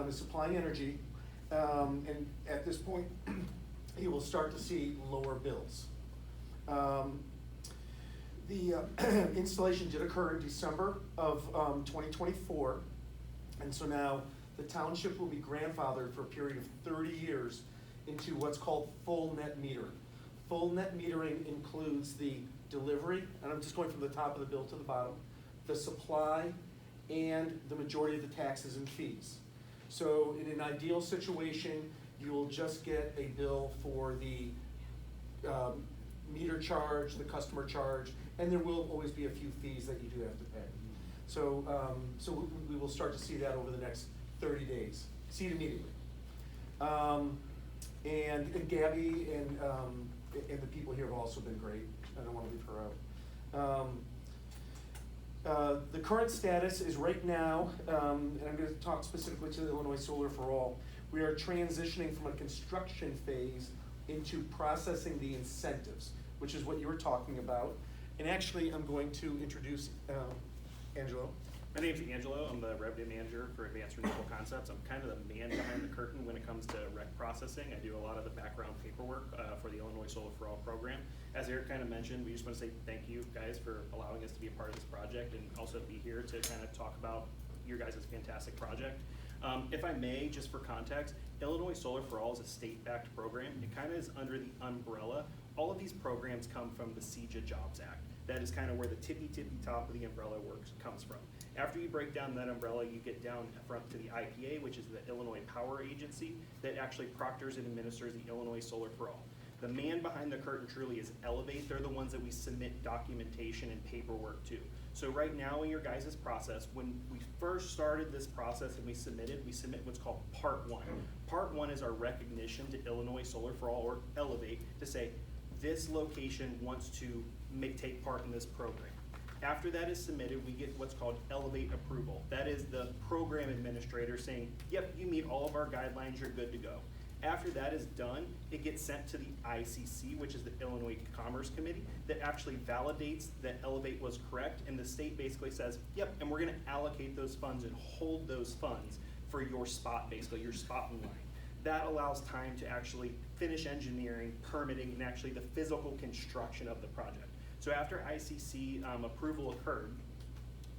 is supplying energy. And at this point, you will start to see lower bills. The installation did occur in December of 2024. And so now the township will be grandfathered for a period of 30 years into what's called full net metering. Full net metering includes the delivery, and I'm just going from the top of the bill to the bottom, the supply, and the majority of the taxes and fees. So in an ideal situation, you will just get a bill for the meter charge, the customer charge, and there will always be a few fees that you do have to pay. So, we will start to see that over the next 30 days. See it immediately. And Gabby and the people here have also been great. I don't want to leave her out. The current status is right now, and I'm gonna talk specifically to the Illinois Solar for All, we are transitioning from a construction phase into processing the incentives, which is what you were talking about. And actually, I'm going to introduce Angelo.
My name's Angelo. I'm the revenue manager for Advanced Renewable Concepts. I'm kind of the man behind the curtain when it comes to rec processing. I do a lot of the background paperwork for the Illinois Solar for All program. As Eric kind of mentioned, we just want to say thank you guys for allowing us to be a part of this project and also be here to kind of talk about your guys' fantastic project. If I may, just for context, Illinois Solar for All is a state-backed program. It kind of is under the umbrella. All of these programs come from the CJA Jobs Act. That is kind of where the tippy top of the umbrella comes from. After you break down that umbrella, you get down front to the IPA, which is the Illinois Power Agency, that actually proctors and administers the Illinois Solar for All. The man behind the curtain truly is Elevate. They're the ones that we submit documentation and paperwork to. So right now in your guys' process, when we first started this process and we submit what's called Part 1. Part 1 is our recognition to Illinois Solar for All, or Elevate, to say this location wants to take part in this program. After that is submitted, we get what's called Elevate approval. That is the program administrator saying, yep, you meet all of our guidelines, you're good to go. After that is done, it gets sent to the ICC, which is the Illinois Commerce Committee, that actually validates that Elevate was correct, and the state basically says, yep, and we're gonna allocate those funds and hold those funds for your spot, basically, your spot in line. That allows time to actually finish engineering, permitting, and actually the physical construction of the project. So after ICC approval occurred,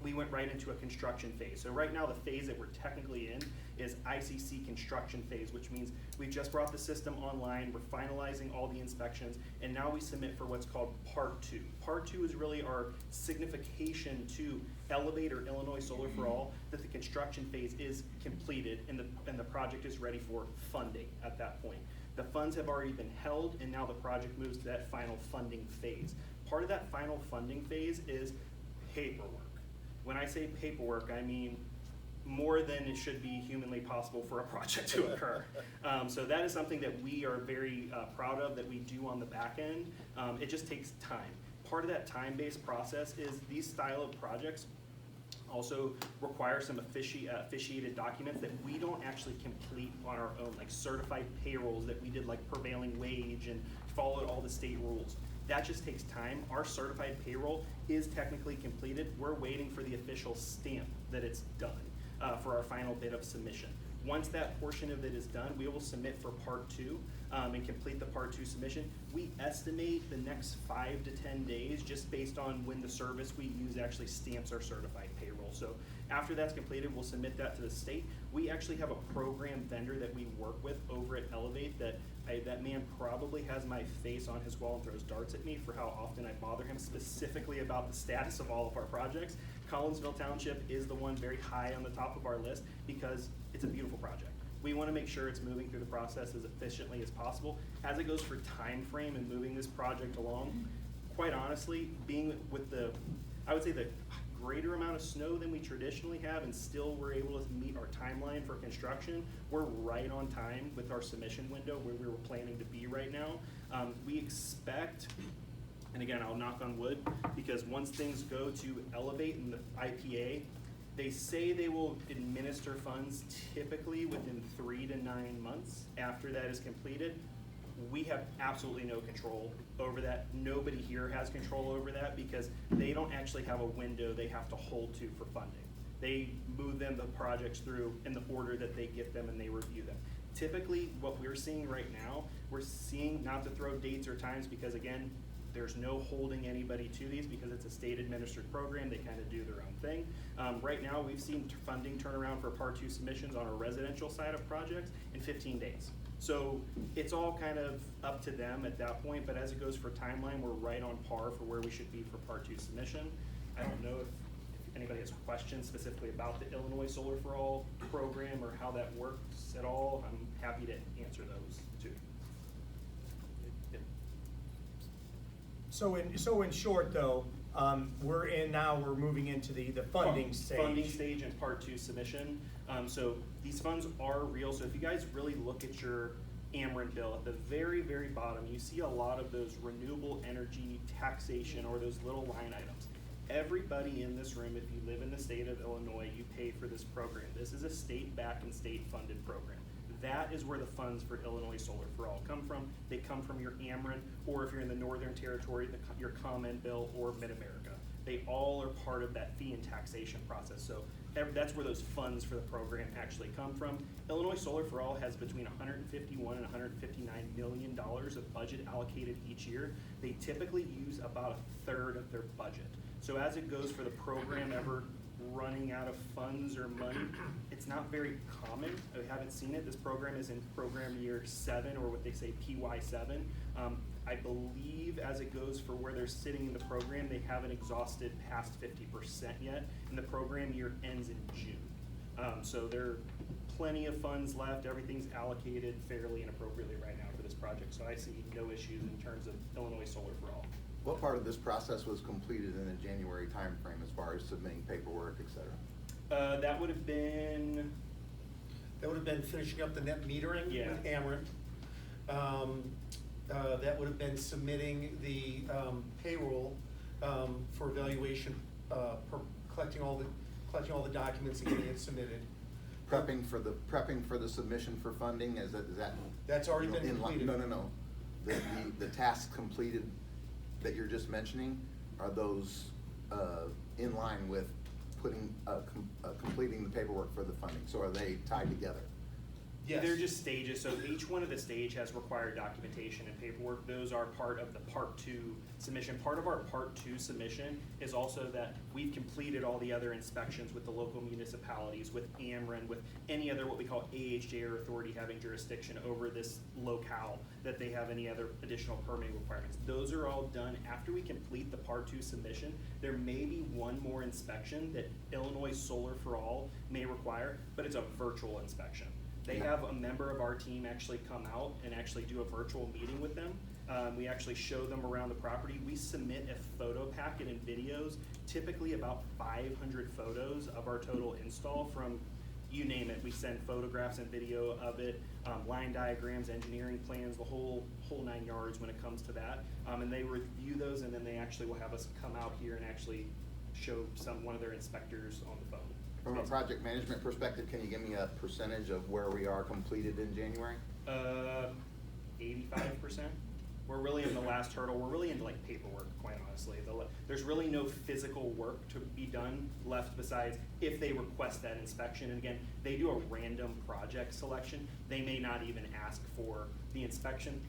we went right into a construction phase. So right now the phase that we're technically in is ICC construction phase, which means we've just brought the system online, we're finalizing all the inspections, and now we submit for what's called Part 2. Part 2 is really our signification to Elevate or Illinois Solar for All that the construction phase is completed and the project is ready for funding at that point. The funds have already been held, and now the project moves to that final funding phase. Part of that final funding phase is paperwork. When I say paperwork, I mean more than it should be humanly possible for a project to occur. So that is something that we are very proud of that we do on the back end. It just takes time. Part of that time-based process is these style of projects also require some officiated documents that we don't actually complete on our own, like certified payrolls that we did, like prevailing wage, and followed all the state rules. That just takes time. Our certified payroll is technically completed. We're waiting for the official stamp that it's done for our final bit of submission. Once that portion of it is done, we will submit for Part 2 and complete the Part 2 submission. We estimate the next 5 to 10 days just based on when the service we use actually stamps our certified payroll. So after that's completed, we'll submit that to the state. We actually have a program vendor that we work with over at Elevate that man probably has my face on his wall and throws darts at me for how often I bother him specifically about the status of all of our projects. Collinsville Township is the one very high on the top of our list because it's a beautiful project. We want to make sure it's moving through the process as efficiently as possible. As it goes for time frame and moving this project along, quite honestly, being with I would say the greater amount of snow than we traditionally have, and still we're able to meet our timeline for construction, we're right on time with our submission window where we were planning to be right now. We expect, and again, I'll knock on wood, because once things go to Elevate and the IPA, they say they will administer funds typically within 3 to 9 months after that is completed. We have absolutely no control over that. Nobody here has control over that because they don't actually have a window they have to hold to for funding. They move the projects through in the order that they get them and they review them. Typically, what we're seeing right now, we're seeing, not to throw dates or times because again, there's no holding anybody to these because it's a state administered program, they kind of do their own thing. Right now, we've seen funding turn around for Part 2 submissions on our residential side of projects in 15 days. So it's all kind of up to them at that point, but as it goes for timeline, we're right on par for where we should be for Part 2 submission. I don't know if anybody has questions specifically about the Illinois Solar for All program or how that works at all. I'm happy to answer those too.
So in short though, we're moving into the funding stage.
Funding stage and Part 2 submission. So these funds are real. So if you guys really look at your Ameren bill, at the very, very bottom, you see a lot of those renewable energy taxation or those little line items. Everybody in this room, if you live in the state of Illinois, you pay for this program. This is a state-backed and state-funded program. That is where the funds for Illinois Solar for All come from. They come from your Ameren, or if you're in the Northern Territory, your Comment Bill or Mid-America. They all are part of that fee and taxation process. So that's where those funds for the program actually come from. Illinois Solar for All has between $151 and $159 million of budget allocated each year. They typically use about a third of their budget. So as it goes for the program ever running out of funds or money, it's not very common. I haven't seen it. This program is in program year 7, or what they say PY7. I believe as it goes for where they're sitting in the program, they haven't exhausted past 50% yet, and the program year ends in June. So there are plenty of funds left. Everything's allocated fairly and appropriately right now for this project. So I see no issues in terms of Illinois Solar for All.
What part of this process was completed in the January timeframe as far as submitting paperwork, et cetera?
That would have been.
That would have been finishing up the net metering with Ameren. That would have been submitting the payroll for evaluation, collecting all the documents and getting it submitted.
Prepping for the submission for funding, is that?
That's already been completed.
No. The tasks completed that you're just mentioning, are those in line with completing the paperwork for the funding? So are they tied together?
Yes. They're just stages, so each one of the stage has required documentation and paperwork. Those are part of the Part 2 submission. Part of our Part 2 submission is also that we've completed all the other inspections with the local municipalities, with Ameren, with any other what we call AHJ or authority having jurisdiction over this locale, that they have any other additional permitting requirements. Those are all done after we complete the Part 2 submission. There may be one more inspection that Illinois Solar for All may require, but it's a virtual inspection. They have a member of our team actually come out and actually do a virtual meeting with them. We actually show them around the property. We submit a photo packet and videos, typically about 500 photos of our total install from, you name it. We send photographs and video of it, line diagrams, engineering plans, the whole 9 yards when it comes to that. And they review those, and then they actually will have us come out here and actually show one of their inspectors on the phone.
From a project management perspective, can you give me a percentage of where we are completed in January?
85%. We're really in the last hurdle. We're really into like paperwork, quite honestly. There's really no physical work to be done left besides if they request that inspection. And again, they do a random project selection. They may not even ask for the inspection.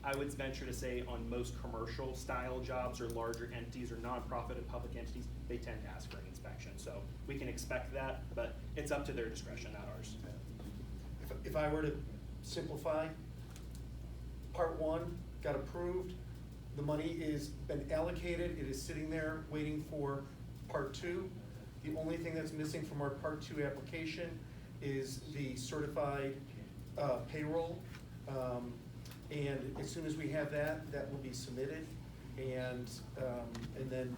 I would venture to say on most commercial style jobs or larger entities or nonprofit and public entities, they tend to ask for an inspection. So we can expect that, but it's up to their discretion, not ours.
If I were to simplify, Part 1 got approved, the money is been allocated, it is sitting there waiting for Part 2. The only thing that's missing from our Part 2 application is the certified payroll. And as soon as we have that, that will be submitted, and then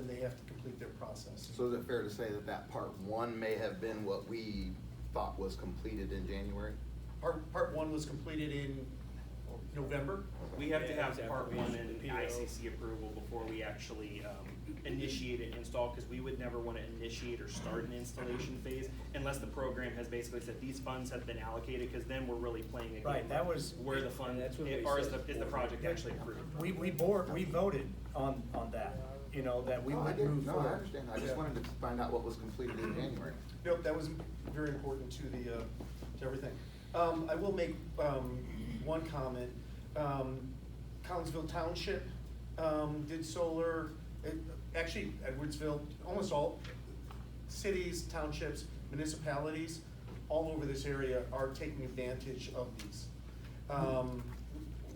they have to complete their process.
So is it fair to say that Part 1 may have been what we thought was completed in January?
Part 1 was completed in November.
We have to have Part 1 and ICC approval before we actually initiate an install, because we would never want to initiate or start an installation phase unless the program has basically said these funds have been allocated, because then we're really playing a game.
Right, that was
where the fund, or is the project actually approved?
We voted on that, that we would move
No,
forward.
I understand. I just wanted to find out what was completed in January.
Nope, that was very important to to everything. I will make one comment. Collinsville Township did solar. Actually, Edwardsville, almost all cities, townships, municipalities all over this area are taking advantage of these.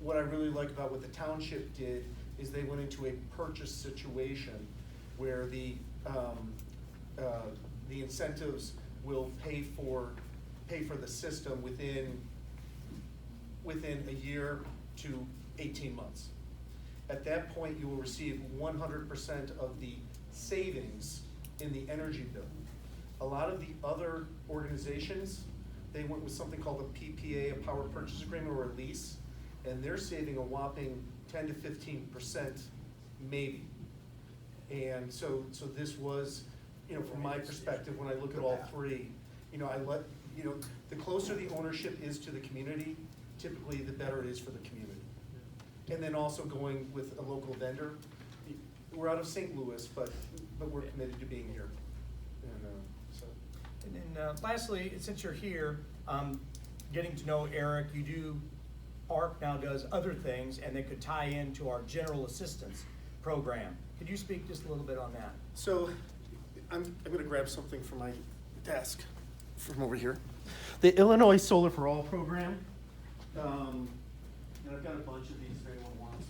What I really like about what the township did is they went into a purchase situation where the incentives will pay for the system within a year to 18 months. At that point, you will receive 100% of the savings in the energy bill. A lot of the other organizations, they went with something called a PPA, a power purchase agreement, or a lease, and they're saving a whopping 10 to 15% maybe. And so this was, you know, from my perspective, when I look at all three, you know, the closer the ownership is to the community, typically the better it is for the community. And then also going with a local vendor. We're out of St. Louis, but we're committed to being here. And, so.
And then lastly, since you're here, getting to know Eric, ARC now does other things, and they could tie into our general assistance program. Could you speak just a little bit on that?
So I'm gonna grab something from my desk from over here. The Illinois Solar for All program, and I've got a bunch of these if anyone wants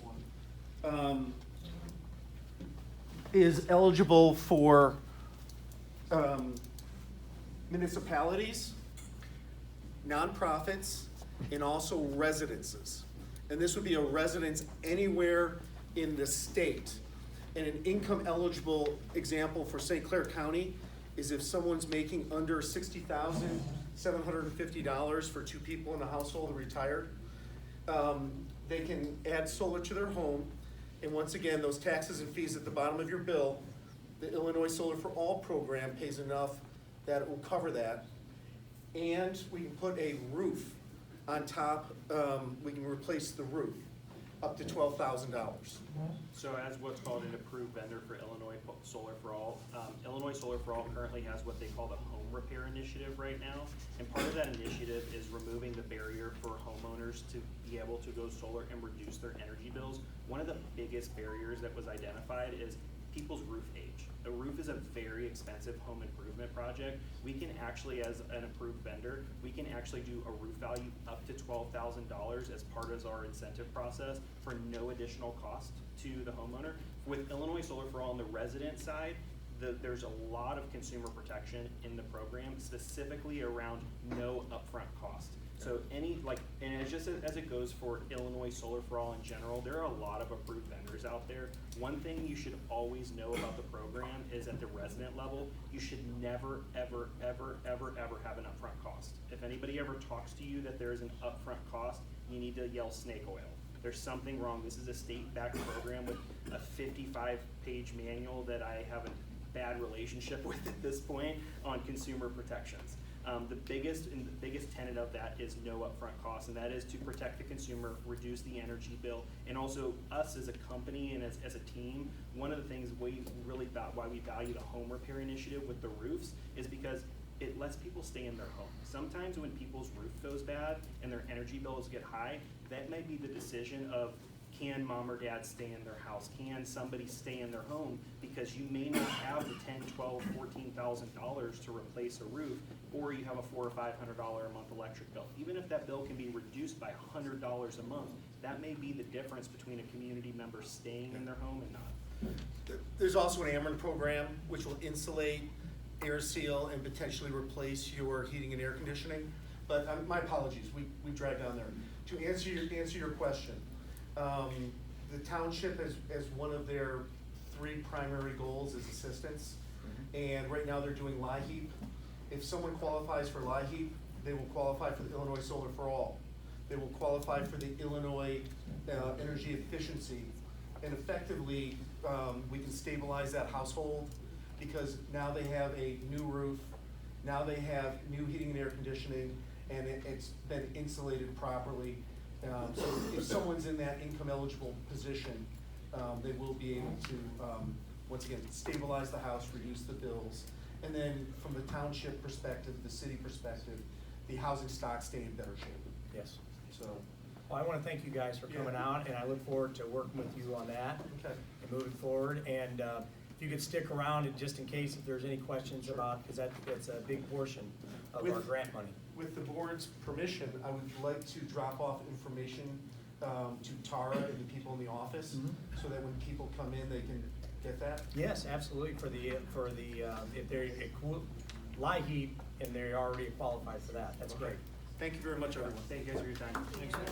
one, is eligible for municipalities, nonprofits, and also residences. And this would be a residence anywhere in the state. And an income eligible example for St. Clair County is if someone's making under $60,750 for two people in a household and retired, they can add solar to their home. And once again, those taxes and fees at the bottom of your bill, the Illinois Solar for All program pays enough that it will cover that. And we can put a roof on top, we can replace the roof, up to $12,000.
So as what's called an approved vendor for Illinois Solar for All, Illinois Solar for All currently has what they call the home repair initiative right now. And part of that initiative is removing the barrier for homeowners to be able to go solar and reduce their energy bills. One of the biggest barriers that was identified is people's roof age. A roof is a very expensive home improvement project. We can actually, as an approved vendor, we can actually do a roof value up to $12,000 as part of our incentive process for no additional cost to the homeowner. With Illinois Solar for All on the resident side, there's a lot of consumer protection in the program, specifically around no upfront cost. So and it's just as it goes for Illinois Solar for All in general, there are a lot of approved vendors out there. One thing you should always know about the program is at the resident level, you should never, ever, ever, ever, ever have an upfront cost. If anybody ever talks to you that there is an upfront cost, you need to yell snake oil. There's something wrong. This is a state-backed program with a 55-page manual that I have a bad relationship with at this point on consumer protections. The biggest tenet of that is no upfront cost, and that is to protect the consumer, reduce the energy bill, and also us as a company and as a team. One of the things why we value the home repair initiative with the roofs is because it lets people stay in their home. Sometimes when people's roof goes bad and their energy bills get high, that may be the decision of, can mom or dad stay in their house? Can somebody stay in their home? Because you may not have the $10,000, $12,000, $14,000 to replace a roof, or you have a $400 or $500 a month electric bill. Even if that bill can be reduced by $100 a month, that may be the difference between a community member staying in their home and not.
There's also an Ameren program which will insulate, air seal, and potentially replace your heating and air conditioning. But my apologies, we dragged on there. To answer your question, the township as one of their 3 primary goals is assistance. And right now they're doing LIHEAP. If someone qualifies for LIHEAP, they will qualify for the Illinois Solar for All. They will qualify for the Illinois energy efficiency. And effectively, we can stabilize that household because now they have a new roof, now they have new heating and air conditioning, and it's been insulated properly. So if someone's in that income eligible position, they will be able to, once again, stabilize the house, reduce the bills. And then from the township perspective, the city perspective, the housing stock stay in better shape.
Yes.
So.
Well, I want to thank you guys for coming out, and I look forward to working with you on that.
Okay.
And moving forward. And if you could stick around, and just in case if there's any questions about, because that's a big portion of our grant money.
With the board's permission, I would like to drop off information to Tara and the people in the office, so that when people come in, they can get that.
Yes, absolutely. For the if they're LIHEAP and they're already qualified for that, that's great.
Thank you very much, everyone.
Thank you guys for your time. Thanks, man.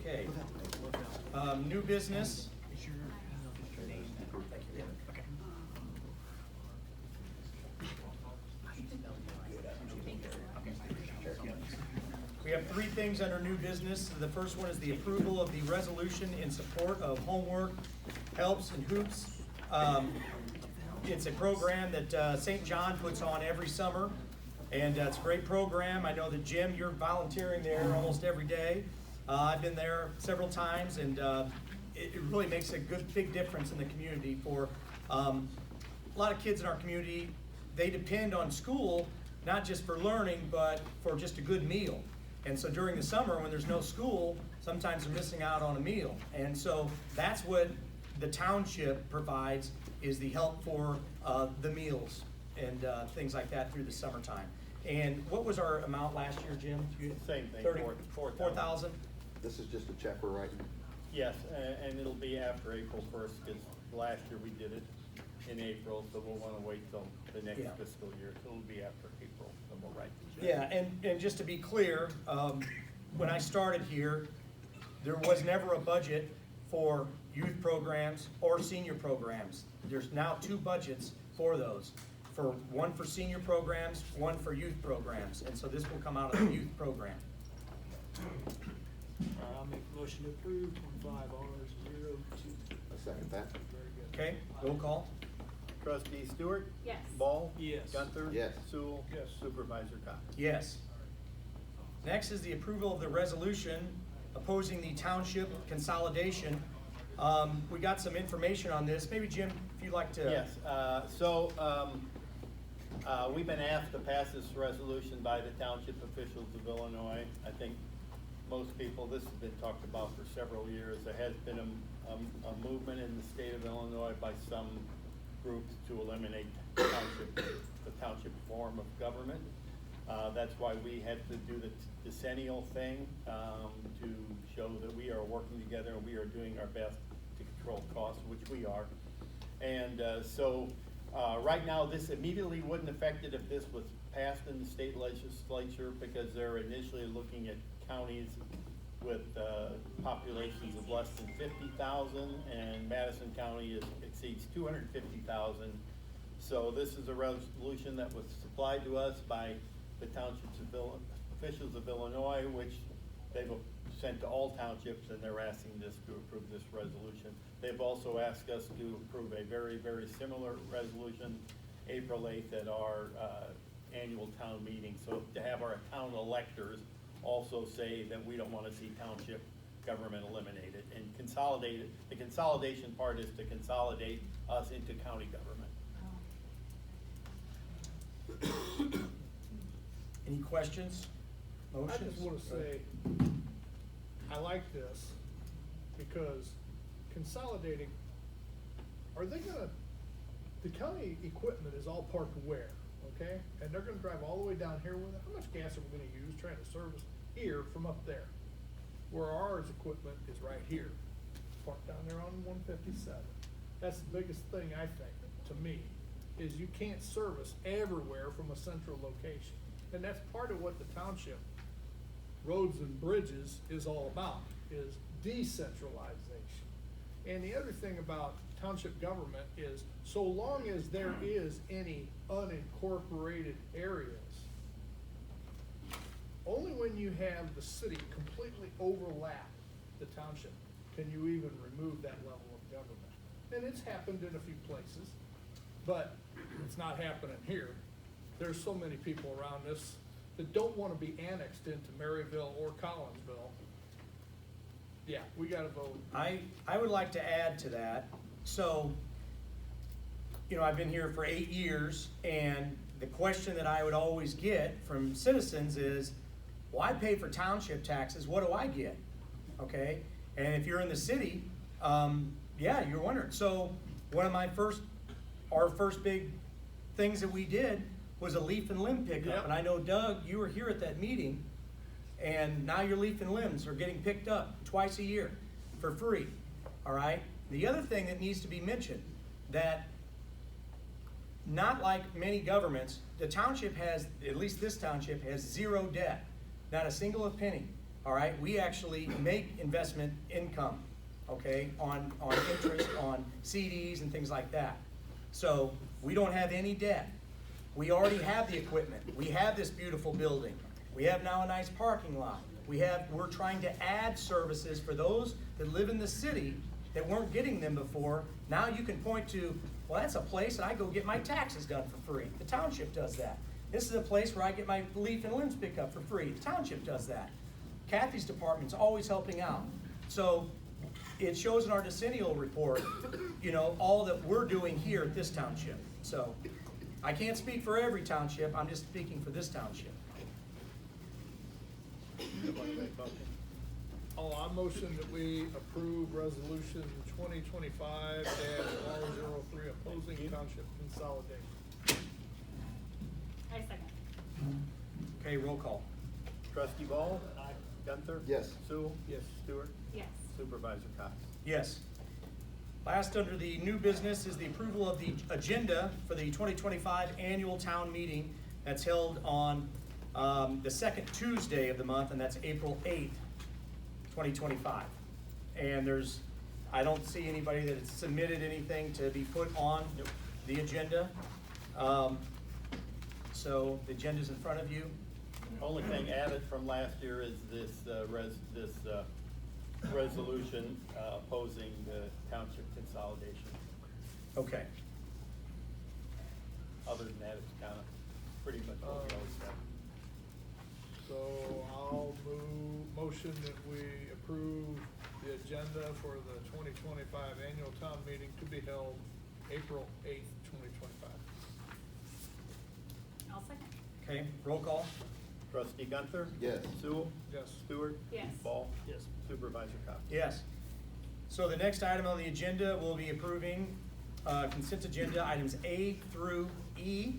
Okay. New business. We have three things under new business. The first one is the approval of the resolution in support of homework, helps, and hoops. It's a program that St. John puts on every summer, and it's a great program. I know that, Jim, you're volunteering there almost every day. I've been there several times, and it really makes a big difference in the community for a lot of kids in our community. They depend on school, not just for learning, but for just a good meal. And so during the summer, when there's no school, sometimes they're missing out on a meal. And so that's what the township provides, is the help for the meals and things like that through the summertime. And what was our amount last year, Jim?
Same thing,
4,000?
This is just a check we're writing.
Yes, and it'll be after April 1st, because last year we did it in April, so we'll want to wait till the next
Yeah.
fiscal year. So it'll be after April, and we'll write the check.
Yeah, and just to be clear, when I started here, there was never a budget for youth programs or senior programs. There's now 2 budgets for those, one for senior programs, one for youth programs, and so this will come out of the youth program.
I'll make a motion to approve 25R02.
I second that.
Very good.
Okay, roll call?
Trustee Stewart?
Yes.
Ball?
Yes.
Gunther?
Yes.
Sewell?
Yes.
Supervisor Cox?
Yes. Next is the approval of the resolution opposing the township consolidation. We got some information on this. Maybe, Jim, if you'd like to.
Yes, we've been asked to pass this resolution by the township officials of Illinois. I think most people, this has been talked about for several years. There has been a movement in the state of Illinois by some groups to eliminate the township form of government. That's why we had to do the decennial thing, to show that we are working together and we are doing our best to control costs, which we are. And right now, this immediately wouldn't affect it if this was passed in the state legislature, because they're initially looking at counties with populations of less than 50,000, and Madison County exceeds 250,000. So this is a resolution that was supplied to us by the officials of Illinois, which they've sent to all townships, and they're asking us to approve this resolution. They've also asked us to approve a very, very similar resolution April 8th at our annual town meeting. So to have our town electors also say that we don't want to see township government eliminated and consolidated. The consolidation part is to consolidate us into county government.
Any questions? Motions?
I just want to say, I like this because consolidating, the county equipment is all parked where, okay? And they're gonna drive all the way down here with it. How much gas are we gonna use trying to service here from up there? Where ours equipment is right here, parked down there on 157. That's the biggest thing, I think, to me, is you can't service everywhere from a central location. And that's part of what the township roads and bridges is all about, is decentralization. And the other thing about township government is, so long as there is any unincorporated areas, only when you have the city completely overlap the township can you even remove that level of government. And it's happened in a few places, but it's not happening here. There's so many people around us that don't want to be annexed into Maryville or Collinsville. Yeah, we gotta vote.
I would like to add to that. So, I've been here for 8 years, and the question that I would always get from citizens is, well, I pay for township taxes, what do I get? Okay, and if you're in the city, yeah, you're wondering. So one of our first big things that we did was a leaf and limb pickup.
Yep.
And I know, Doug, you were here at that meeting, and now your leaf and limbs are getting picked up twice a year for free, all right? The other thing that needs to be mentioned, that not like many governments, the township has, at least this township, has 0 debt, not a single penny, all right? We actually make investment income, okay, on interest, on CDs and things like that. So we don't have any debt. We already have the equipment. We have this beautiful building. We have now a nice parking lot. We're trying to add services for those that live in the city that weren't getting them before. Now you can point to, well, that's a place that I go get my taxes done for free. The township does that. This is a place where I get my leaf and limbs picked up for free. The township does that. Kathy's department's always helping out. So it shows in our decennial report, you know, all that we're doing here at this township. So I can't speak for every township, I'm just speaking for this township.
Oh, I motion that we approve resolution 2025-R03 opposing township consolidation.
I second.
Okay, roll call.
Trustee Ball? Gunther?
Yes.
Sewell?
Yes.
Stewart?
Yes.
Supervisor Cox?
Yes. Last under the new business is the approval of the agenda for the 2025 annual town meeting that's held on the second Tuesday of the month, and that's April 8th, 2025. And I don't see anybody that has submitted anything to be put on the agenda. So the agenda's in front of you.
Only thing added from last year is this resolution opposing the township consolidation.
Okay.
Other than that, it's kind of pretty much what we always have.
So I'll motion that we approve the agenda for the 2025 annual town meeting to be held April 8th, 2025.
I'll second.
Okay, roll call.
Trustee Gunther?
Yes.
Sewell?
Yes.
Stewart?
Yes.
Ball?
Yes.
Supervisor Cox?
Yes. So the next item on the agenda, we'll be approving consent agenda items A through E,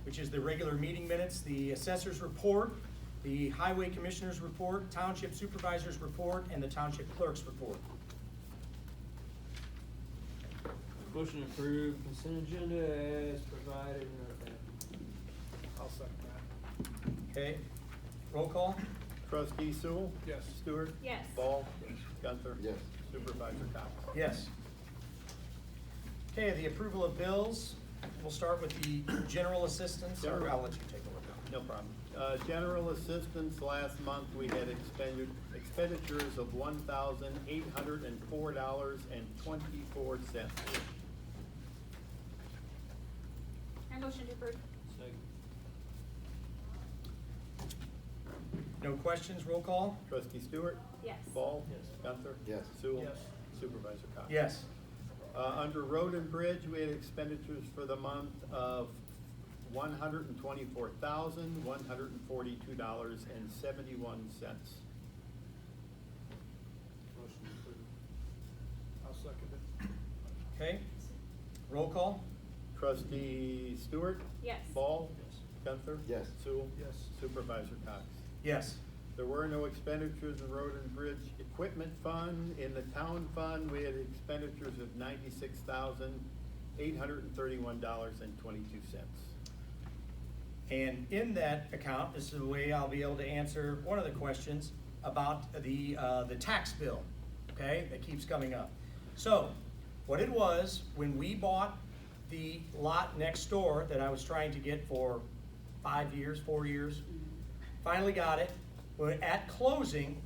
which is the regular meeting minutes, the assessor's report, the highway commissioner's report, township supervisor's report, and the township clerk's report.
Motion to approve consent agenda as provided in our packet.
I'll second that.
Okay, roll call?
Trustee Sewell?
Yes.
Stewart?
Yes.
Ball? Gunther?
Yes.
Supervisor Cox?
Yes. Okay, the approval of bills, we'll start with the general assistance, or I'll let you take a look.
No problem. General assistance, last month, we had expenditures of $1,804.24.
I motion to approve.
Second.
No questions, roll call?
Trustee Stewart?
Yes.
Ball?
Yes.
Gunther?
Yes.
Sewell?
Yes.
Supervisor Cox?
Yes.
Under road and bridge, we had expenditures for the month of $124,142.71.
Motion to approve.
I'll second it.
Okay, roll call?
Trustee Stewart?
Yes.
Ball?
Yes.
Gunther?
Yes.
Sewell?
Yes.
Supervisor Cox?
Yes.
There were no expenditures in road and bridge equipment fund. In the town fund, we had expenditures of $96,831.22.
And in that account, this is the way I'll be able to answer one of the questions about the tax bill, okay, that keeps coming up. So, what it was, when we bought the lot next door that I was trying to get for 4 years, finally got it. When at closing,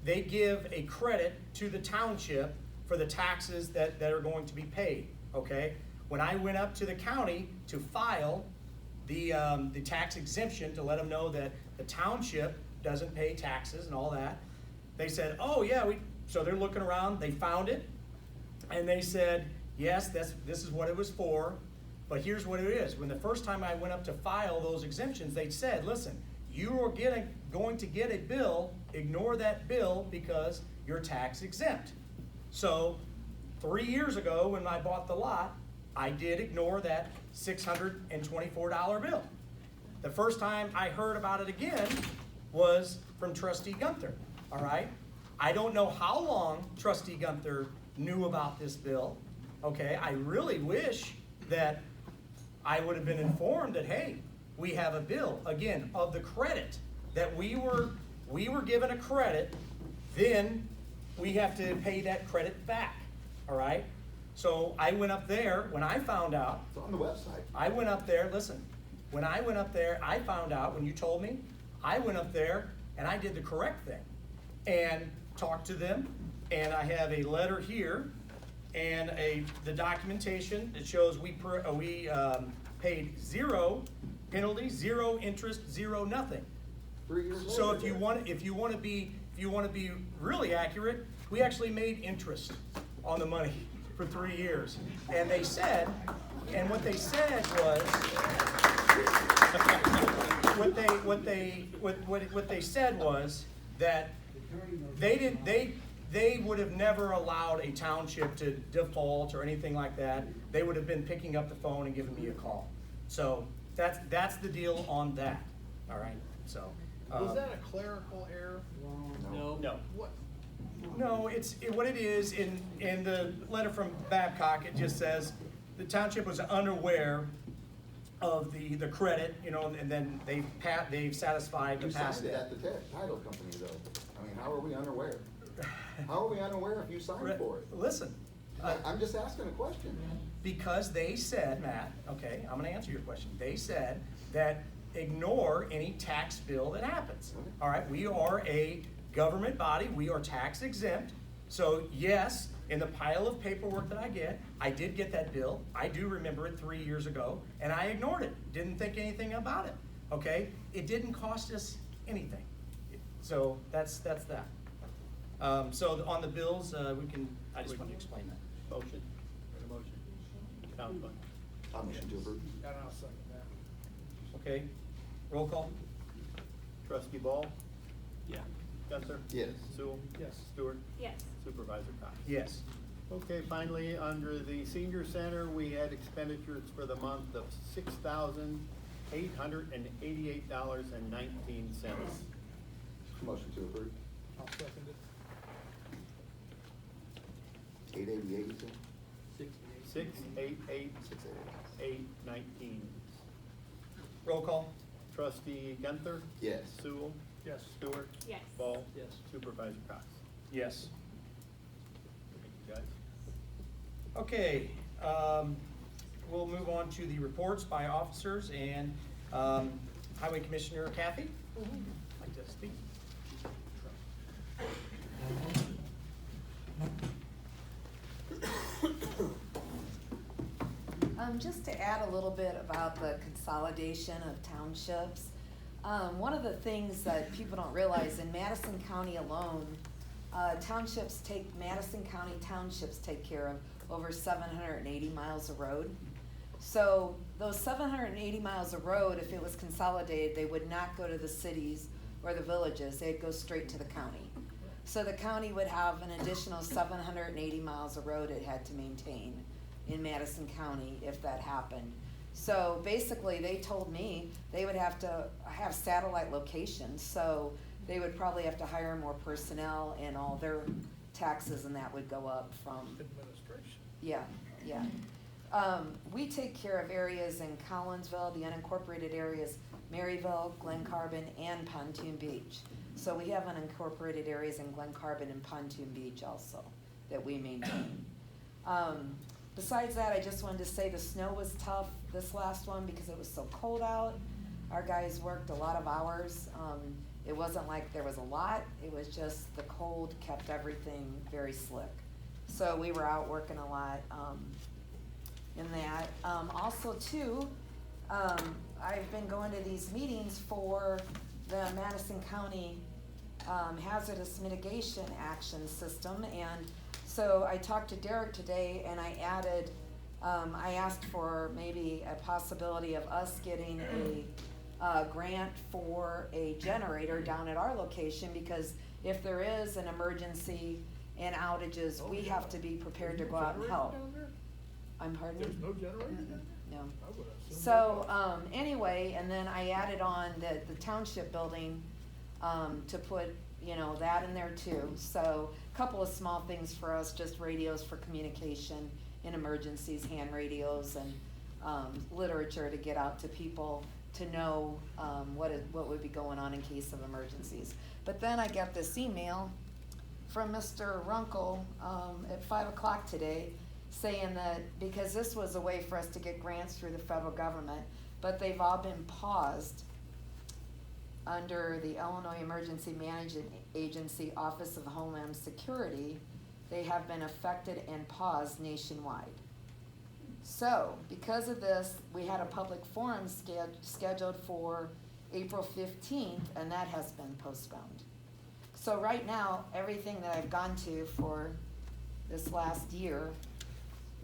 they give a credit to the township for the taxes that are going to be paid, okay? When I went up to the county to file the tax exemption to let them know that the township doesn't pay taxes and all that, they said, oh yeah, so they're looking around, they found it, and they said, yes, this is what it was for, but here's what it is. When the first time I went up to file those exemptions, they said, listen, you are going to get a bill, ignore that bill because you're tax exempt. So 3 years ago when I bought the lot, I did ignore that $624 bill. The first time I heard about it again was from Trustee Gunther, all right? I don't know how long Trustee Gunther knew about this bill, okay? I really wish that I would have been informed that, hey, we have a bill, again, of the credit, that we were given a credit, then we have to pay that credit back, all right? So I went up there, when I found out.
It's on the website.
I went up there, listen, when I went up there, I found out, when you told me, I went up there and I did the correct thing and talked to them, and I have a letter here and the documentation that shows we paid 0 penalty, 0 interest, 0 nothing.
3 years
So
later,
if you want to be really accurate, we actually made interest on the money for 3 years. And they said, and what they said was, what they said was that they would have never allowed a township to default or anything like that. They would have been picking up the phone and giving me a call. So that's the deal on that. All right. So.
Was that a clerical error?
No.
What?
No, what it is in the letter from Babcock. It just says the township was unaware of the credit, and then they've satisfied the
You
past
signed it
debt.
at the title company though. I mean, how are we unaware? How are we unaware if you signed for it?
Listen.
I'm just asking a question.
Because they said, Matt, okay, I'm gonna answer your question. They said that ignore any tax bill that happens. All right, we are a government body, we are tax exempt. So yes, in the pile of paperwork that I did get that bill. I do remember it 3 years ago, and I ignored it. Didn't think anything about it, okay? It didn't cost us anything. So that's that. So on the bills, I just wanted to explain that.
Motion. Motion. Councilman.
I'll motion to approve.
And I'll second that.
Okay, roll call?
Trustee Ball?
Yeah.
Gunther?
Yes.
Sewell?
Yes.
Stewart?
Yes.
Supervisor Cox?
Yes.
Okay, finally, under the senior center, we had expenditures for the month of $6,888.19.
Motion to approve.
I'll second it.
888, you said?
688.
688.
819.
Roll call?
Trustee Gunther?
Yes.
Sewell?
Yes.
Stewart?
Yes.
Ball?
Yes.
Supervisor Cox?
Yes.
Thank you, guys.
Okay, we'll move on to the reports by officers, and Highway Commissioner Kathy, would like to speak.
Just to add a little bit about the consolidation of townships, one of the things that people don't realize, in Madison County alone, Madison County townships take care of over 780 miles of road. So those 780 miles of road, if it was consolidated, they would not go to the cities or the villages, they'd go straight to the county. So the county would have an additional 780 miles of road it had to maintain in Madison County if that happened. So basically, they told me they would have to have satellite locations, so they would probably have to hire more personnel, and all their taxes and that would go up from.
Administration.
Yeah. We take care of areas in Collinsville, the unincorporated areas, Maryville, Glen Carbon, and Pontoon Beach. So we have unincorporated areas in Glen Carbon and Pontoon Beach also that we maintain. Besides that, I just wanted to say the snow was tough this last one because it was so cold out. Our guys worked a lot of hours. It wasn't like there was a lot, it was just the cold kept everything very slick. So we were out working a lot in that. Also too, I've been going to these meetings for the Madison County Hazardous Mitigation Action System, and so I talked to Derek today, and I asked for maybe a possibility of us getting a grant for a generator down at our location, because if there is an emergency and outages, we have to be prepared to go out and help. I'm pardon?
There's no generator down there?
No.
I would assume.
So, anyway, and then I added on the township building, to put, that in there too. So, a couple of small things for us, just radios for communication in emergencies, hand radios, and, literature to get out to people to know, what would be going on in case of emergencies. But then I got this email from Mr. Runkle, at 5 o'clock today, saying that, because this was a way for us to get grants through the federal government, but they've all been paused under the Illinois Emergency Management Agency Office of Homeland Security, they have been affected and paused nationwide. So, because of this, we had a public forum scheduled for April 15th, and that has been postponed. So right now, everything that I've gone to for this last year,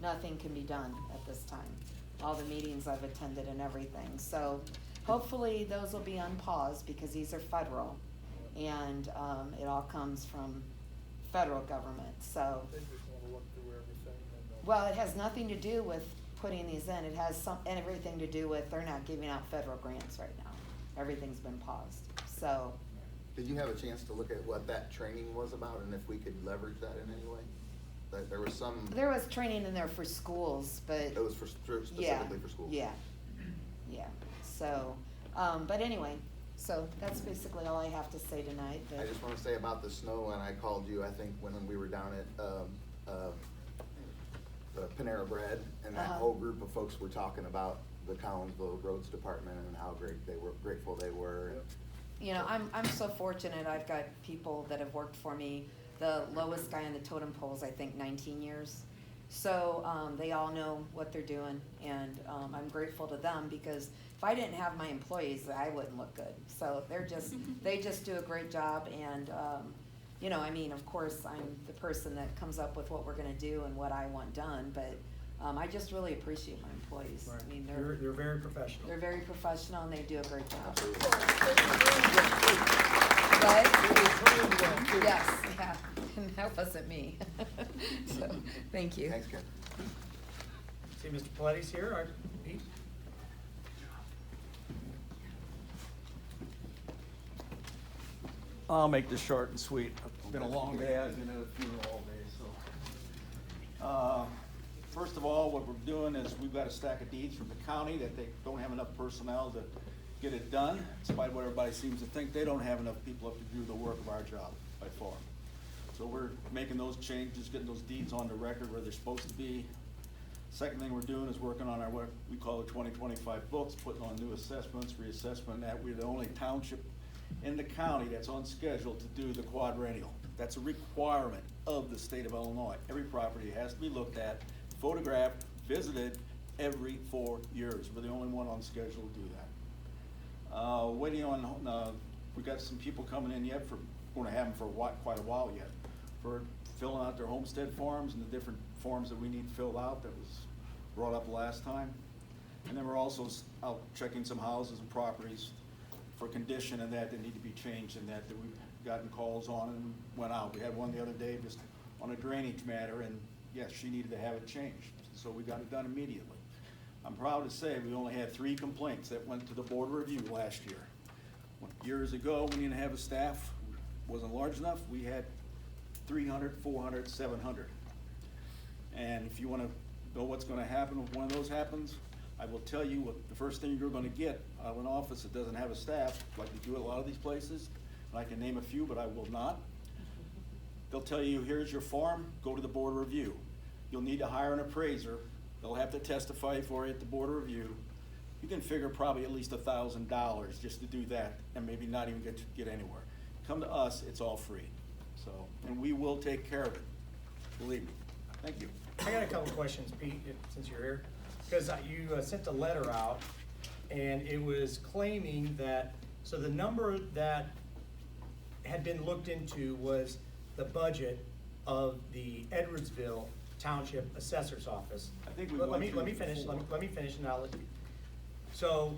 nothing can be done at this time. All the meetings I've attended and everything. So hopefully those will be unpaused because these are federal, and it all comes from federal government. So,
They just wanna look through everything and,
well, it has nothing to do with putting these in. It has everything to do with they're not giving out federal grants right now. Everything's been paused. So,
Did you have a chance to look at what that training was about and if we could leverage that in any way? That there was some.
there was training in there for schools, but.
It was for, specifically for schools?
Yeah, yeah. So, but anyway, so that's basically all I have to say tonight. But
I just wanna say about the snow, and I called you, I think, when we were down at, the Panera Bread, and that whole group of folks were talking about the Collinsville Roads Department and how grateful they were.
you know, I'm so fortunate. I've got people that have worked for me. The lowest guy on the totem pole is, I think, 19 years. So they all know what they're doing, and I'm grateful to them because if I didn't have my employees, I wouldn't look good. So they just do a great job, and you know, I mean, of course, I'm the person that comes up with what we're gonna do and what I want done, but I just really appreciate my employees.
Right.
I mean,
They're very professional.
they're very professional and they do a great job. But, yes, yeah, and that wasn't me. So, thank you.
Thanks, Ken.
See, Mr. Paletti's here, our Pete?
I'll make this short and sweet. It's been a long day. I've been at a funeral all day, so. First of all, what we're doing is we've got a stack of deeds from the county that they don't have enough personnel to get it done. Despite what everybody seems to think, they don't have enough people up to do the work of our job by far. So we're making those changes, getting those deeds on the record where they're supposed to be. Second thing we're doing is working on our, what we call the 2025 books, putting on new assessments, reassessment, that we're the only township in the county that's on schedule to do the quadrennial. That's a requirement of the state of Illinois. Every property has to be looked at, photographed, visited every 4 years. We're the only one on schedule to do that. Waiting on, we got some people coming in yet for, we're gonna have them for quite a while yet, for filling out their homestead forms and the different forms that we need filled out that was brought up last time. And then we're also out checking some houses and properties for condition and that need to be changed and that we've gotten calls on and went out. We had one the other day just on a drainage matter, and yes, she needed to have it changed, so we got it done immediately. I'm proud to say we only had 3 complaints that went to the board of review last year. Years ago, we didn't have a staff, wasn't large enough, we had 300, 400, 700. And if you wanna know what's gonna happen if one of those happens, I will tell you what the first thing you're gonna get out of an office that doesn't have a staff, like we do at a lot of these places, and I can name a few, but I will not. They'll tell you, here's your form, go to the board of review. You'll need to hire an appraiser. They'll have to testify for you at the board of review. You can figure probably at least $1,000 just to do that and maybe not even get anywhere. Come to us, it's all free. So, and we will take care of it, believe me. Thank you.
I got a couple questions, Pete, since you're here. Because you sent a letter out, and it was claiming that, so the number that had been looked into was the budget of the Edwardsville Township Assessor's Office.
I think we
Let
went
me
through
finish,
before.
let me finish and I'll let you. So,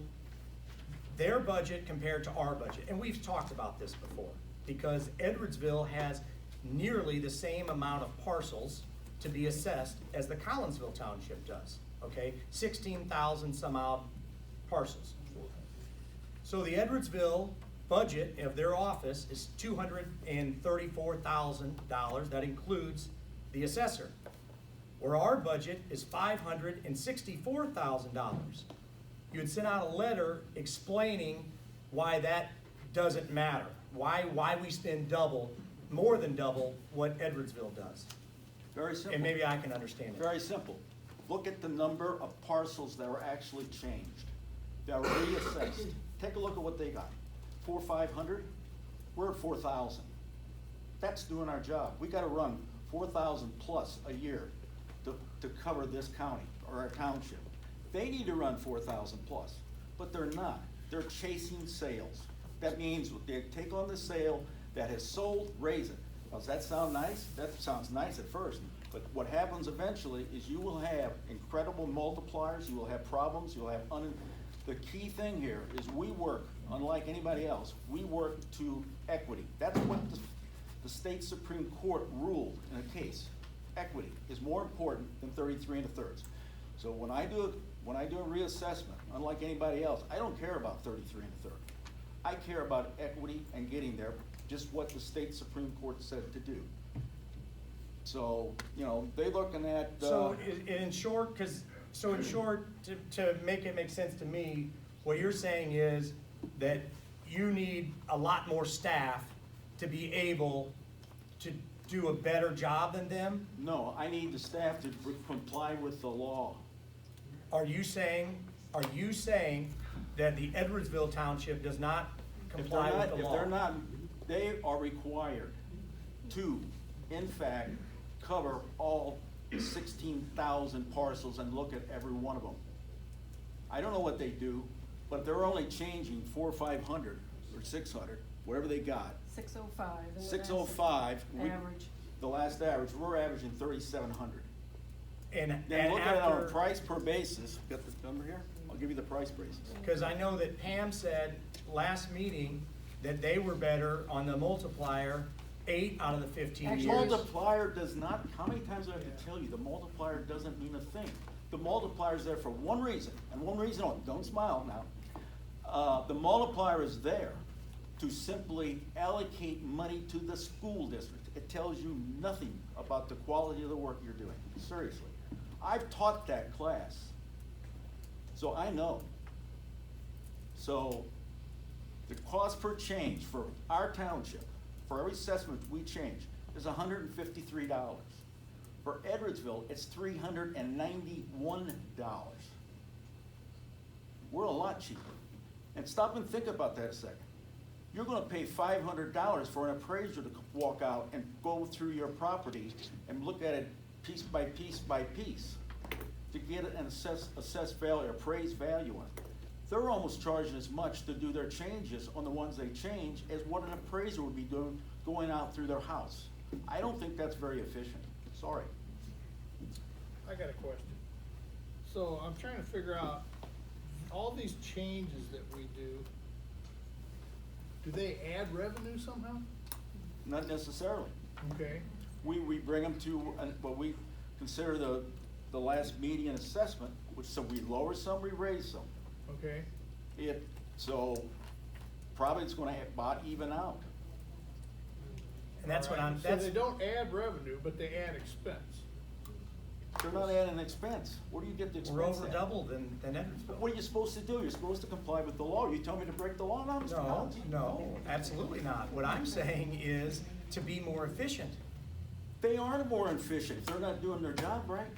their budget compared to our budget, and we've talked about this before, because Edwardsville has nearly the same amount of parcels to be assessed as the Collinsville Township does, okay? 16,000 some odd parcels. So the Edwardsville budget of their office is $234,000, that includes the assessor. Where our budget is $564,000. You had sent out a letter explaining why that doesn't matter, why we spend more than double what Edwardsville does.
Very simple.
And maybe I can understand it.
Very simple. Look at the number of parcels that were actually changed, that were reassessed. Take a look at what they got. 400 or 500, we're at 4,000. That's doing our job. We gotta run 4,000 plus a year to cover this county or our township. They need to run 4,000 plus, but they're not. They're chasing sales. That means they take on the sale that has sold, raise it. Does that sound nice? That sounds nice at first, but what happens eventually is you will have incredible multipliers, you will have problems, you'll have the key thing here is we work, unlike anybody else, we work to equity. That's what the state Supreme Court ruled in a case. Equity is more important than 33 1/3. So when I do a reassessment, unlike anybody else, I don't care about 33 1/3. I care about equity and getting there, just what the state Supreme Court said to do. So, you know, they're looking at.
So in short, to make it make sense to me, what you're saying is that you need a lot more staff to be able to do a better job than them?
No, I need the staff to comply with the law.
Are you saying that the Edwardsville Township does not comply with the law?
If they're not, they are required to, in fact, cover all 16,000 parcels and look at every one of them. I don't know what they do, but they're only changing 400 or 500 or 600, whatever they got.
605.
605.
Average.
The last average, we're averaging 3,700.
And
Then look at it on a
after,
price per basis. Got the number here? I'll give you the price basis.
because I know that Pam said last meeting that they were better on the multiplier 8 out of the 15
The
years.
multiplier does not, how many times do I have to tell you, the multiplier doesn't mean a thing. The multiplier is there for one reason, and one reason only. Don't smile now. The multiplier is there to simply allocate money to the school district. It tells you nothing about the quality of the work you're doing, seriously. I've taught that class, so I know. So the cost per change for our township, for every assessment we change, is $153. For Edwardsville, it's $391. We're a lot cheaper. And stop and think about that a second. You're gonna pay $500 for an appraiser to walk out and go through your property and look at it piece by piece by piece to get an assessed value, appraised value on it. They're almost charging as much to do their changes on the ones they change as what an appraiser would be doing going out through their house. I don't think that's very efficient. Sorry.
I got a question. So I'm trying to figure out, all these changes that we do they add revenue somehow?
Not necessarily.
Okay.
We bring them to what we consider the last median assessment, which, so we lower some, we raise some.
Okay.
So probably it's gonna about even out.
And that's what
Alright, so they don't add revenue, but they add expense.
They're not adding expense. Where do you get the expense?
We're over
at?
double than Edwardsville.
What are you supposed to do? You're supposed to comply with the law. You tell me to break the law now, Mr.
No,
Collins?
no, absolutely not. What I'm saying is to be more efficient.
They are more efficient if they're not doing their job right.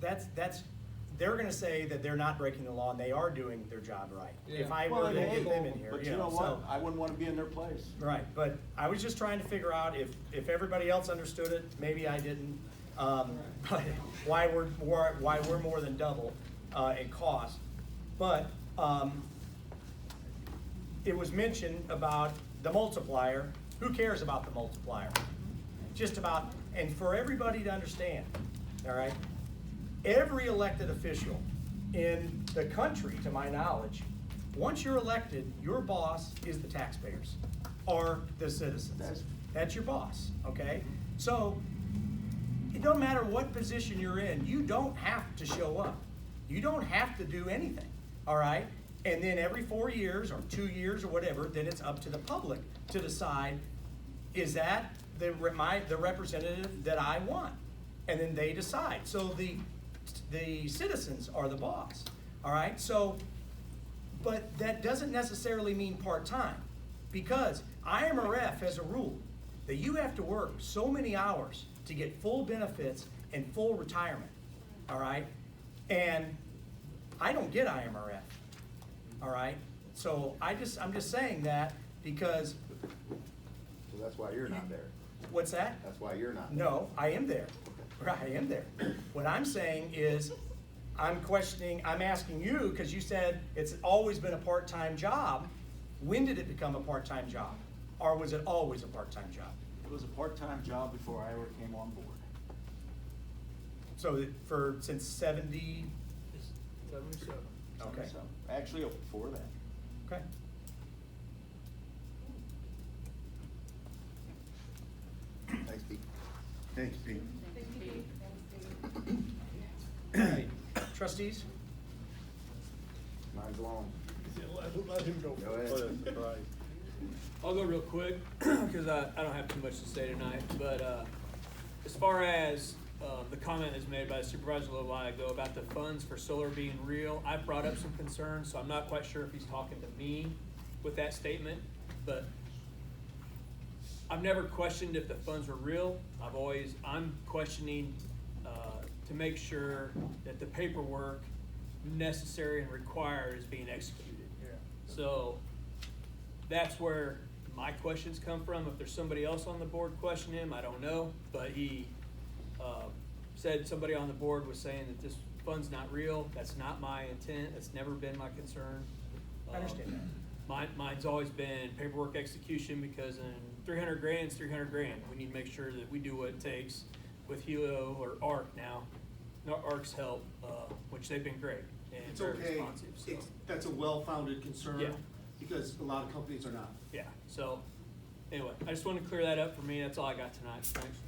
They're gonna say that they're not breaking the law and they are doing their job right. If I were to get them in here,
But you know what? I wouldn't wanna be in their place.
Right, but I was just trying to figure out if everybody else understood it, maybe I didn't, but why we're more than double, in cost. But, it was mentioned about the multiplier. Who cares about the multiplier? Just about, and for everybody to understand, all right? Every elected official in the country, to my knowledge, once you're elected, your boss is the taxpayers or the citizens. That's your boss, okay? So it don't matter what position you're in, you don't have to show up. You don't have to do anything, all right? And then every 4 years or 2 years or whatever, then it's up to the public to decide, is that the representative that I want? And then they decide. So the citizens are the boss, all right? So, but that doesn't necessarily mean part-time, because IMRF has a rule that you have to work so many hours to get full benefits and full retirement, all right? And I don't get IMRF, all right? So I'm just saying that because,
So that's why you're not there.
what's that?
That's why you're not.
No, I am there. Right, I am there. What I'm saying is, I'm asking you, because you said it's always been a part-time job. When did it become a part-time job? Or was it always a part-time job?
It was a part-time job before I ever came on board.
So since 70,
77.
okay,
So, actually, before that.
okay.
Thanks, Pete. Thanks, Pete.
All right, trustees?
Mine's long.
Let him go.
Go ahead.
What a surprise.
I'll go real quick, because I don't have too much to say tonight, but, as far as, the comment that's made by Supervisor a little while ago about the funds for solar being real, I've brought up some concerns, so I'm not quite sure if he's talking to me with that statement, but I've never questioned if the funds were real. I'm questioning, to make sure that the paperwork necessary and required is being executed.
Yeah.
So, that's where my questions come from. If there's somebody else on the board questioning him, I don't know, but he, said somebody on the board was saying that this fund's not real. That's not my intent. That's never been my concern.
I understand that.
Mine's always been paperwork execution, because in 300 grand is 300 grand. We need to make sure that we do what it takes with Helio or ARC now. No, ARC's help, which they've been great and
It's
very
okay.
responsive. So.
That's a well-founded concern.
Yeah.
Because a lot of companies are not.
Yeah, so, anyway, I just wanted to clear that up for me. That's all I got tonight. Thanks.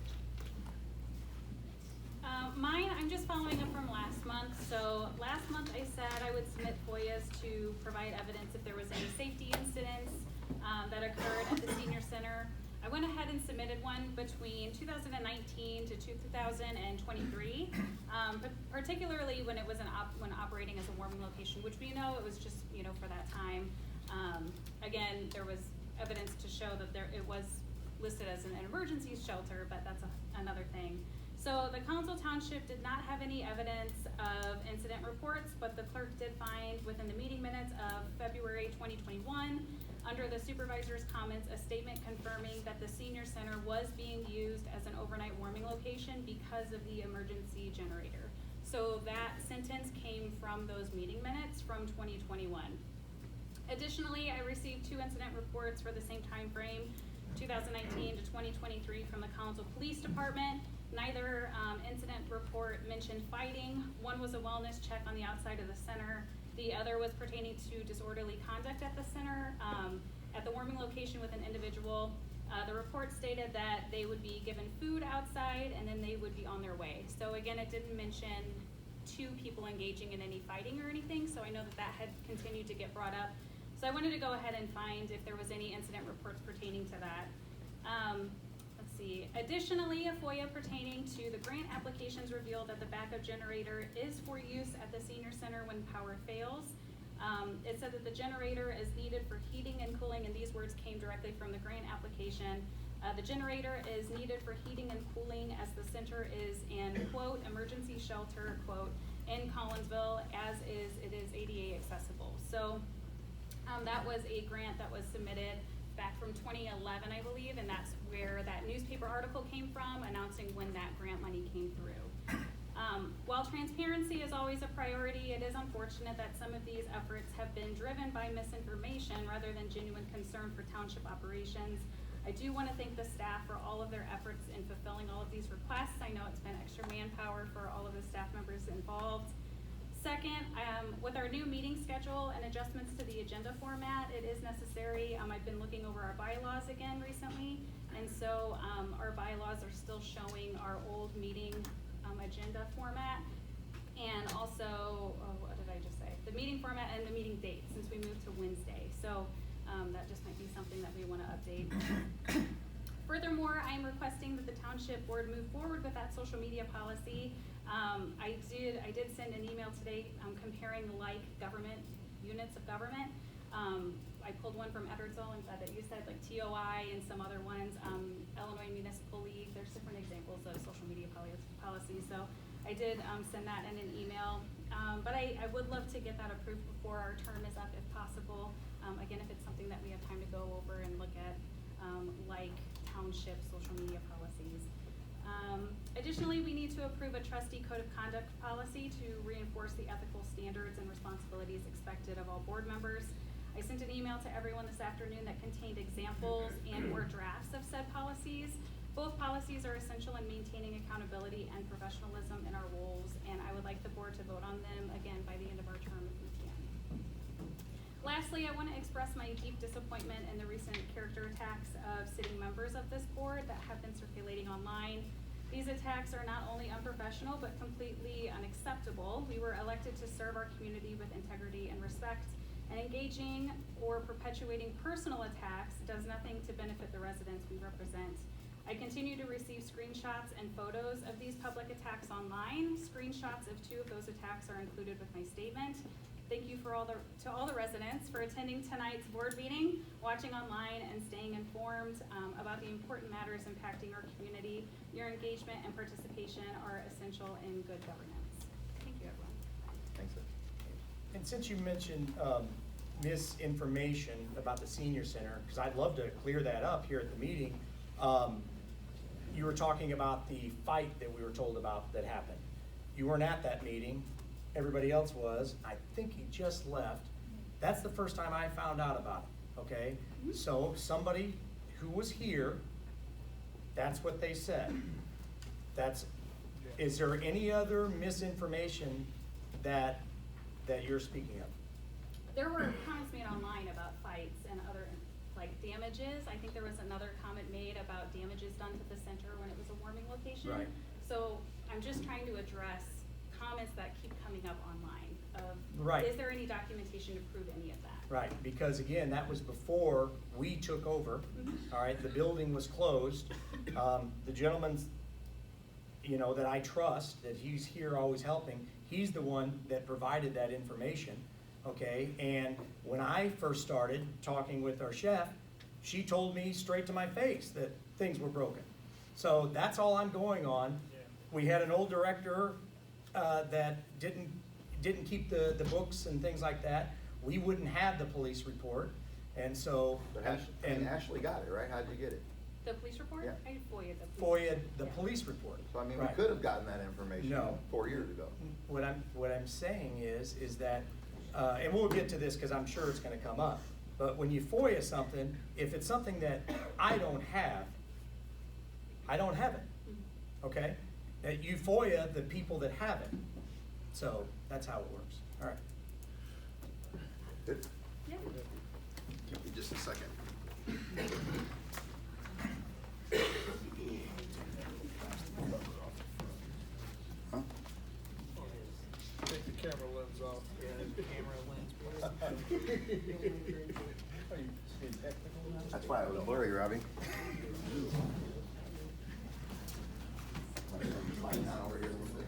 Mine, I'm just following up from last month. So last month I said I would submit FOIAs to provide evidence if there was any safety incidents that occurred at the senior center. I went ahead and submitted one between 2019 to 2023, but particularly when it was when operating as a warming location, which we know it was just, for that time. Again, there was evidence to show that it was listed as an emergency shelter, but that's another thing. So the Council Township did not have any evidence of incident reports, but the clerk did find within the meeting minutes of February 2021, under the supervisor's comments, a statement confirming that the senior center was being used as an overnight warming location because of the emergency generator. So that sentence came from those meeting minutes from 2021. Additionally, I received 2 incident reports for the same time frame, 2019 to 2023, from the Council Police Department. Neither incident report mentioned fighting. One was a wellness check on the outside of the center. The other was pertaining to disorderly conduct at the center, at the warming location with an individual. The report stated that they would be given food outside and then they would be on their way. So again, it didn't mention 2 people engaging in any fighting or anything, so I know that had continued to get brought up. So I wanted to go ahead and find if there was any incident reports pertaining to that. Let's see. Additionally, a FOIA pertaining to the grant applications revealed that the backup generator is for use at the senior center when power fails. It said that the generator is needed for heating and cooling, and these words came directly from the grant application. The generator is needed for heating and cooling as the center is an, quote, emergency shelter, quote, in Collinsville, as it is ADA accessible. So that was a grant that was submitted back from 2011, I believe, and that's where that newspaper article came from announcing when that grant money came through. While transparency is always a priority, it is unfortunate that some of these efforts have been driven by misinformation rather than genuine concern for township operations. I do want to thank the staff for all of their efforts in fulfilling all of these requests. I know it's been extra manpower for all of the staff members involved. Second, with our new meeting schedule and adjustments to the agenda format, it is necessary. I've been looking over our bylaws again recently, and so our bylaws are still showing our old meeting agenda format, and also, what did I just say? The meeting format and the meeting date, since we moved to Wednesday. So that just might be something that we want to update. Furthermore, I am requesting that the Township Board move forward with that social media policy. I did send an email today comparing like government units of government. I pulled one from Edwardsville and that you said like TOI and some other ones, Illinois Municipal League. There's different examples of social media policy. So I did send that in an email. But I would love to get that approved before our term is up if possible. Again, if it's something that we have time to go over and look at, like township social media policies. Additionally, we need to approve a trustee code of conduct policy to reinforce the ethical standards and responsibilities expected of all board members. I sent an email to everyone this afternoon that contained examples and/or drafts of said policies. Both policies are essential in maintaining accountability and professionalism in our roles, and I would like the board to vote on them again by the end of our term if we can. Lastly, I want to express my deep disappointment in the recent character attacks of sitting members of this board that have been circulating online. These attacks are not only unprofessional, but completely unacceptable. We were elected to serve our community with integrity and respect, and engaging or perpetuating personal attacks does nothing to benefit the residents we represent. I continue to receive screenshots and photos of these public attacks online. Screenshots of 2 of those attacks are included with my statement. Thank you to all the residents for attending tonight's board meeting, watching online, and staying informed about the important matters impacting our community. Your engagement and participation are essential in good governance. Thank you, everyone.
Thanks, sir.
And since you mentioned misinformation about the senior center, because I'd love to clear that up here at the meeting, you were talking about the fight that we were told about that happened. You weren't at that meeting. Everybody else was. I think he just left. That's the first time I found out about it, okay? So somebody who was here, that's what they said. Is there any other misinformation that you're speaking of?
There were comments made online about fights and other, like, damages. I think there was another comment made about damages done to the center when it was a warming location.
Right.
So I'm just trying to address comments that keep coming up online of,
Right.
Is there any documentation to prove any of that?
Right, because again, that was before we took over, all right, the building was closed. The gentleman, that I trust, that he's here always helping, he's the one that provided that information, okay? And when I first started talking with our chef, she told me straight to my face that things were broken. So that's all I'm going on. We had an old director that didn't keep the books and things like that. We wouldn't have the police report, and so.
But Ashley got it, right? How'd you get it?
The police report?
Yeah.
I FOIA'd the police.
FOIA'd the police report.
So I mean,
Right.
we could have gotten that information
No.
4 years ago.
What I'm saying is that, and we'll get to this because I'm sure it's gonna come up, but when you FOIA something, if it's something that I don't have it, okay? That you FOIA the people that have it. So that's how it works. All right.
Good.
Yeah.
Give me just a second. Huh?
Take the camera lens off.
That's why it was blurry, Robbie. Slide down over here a little bit.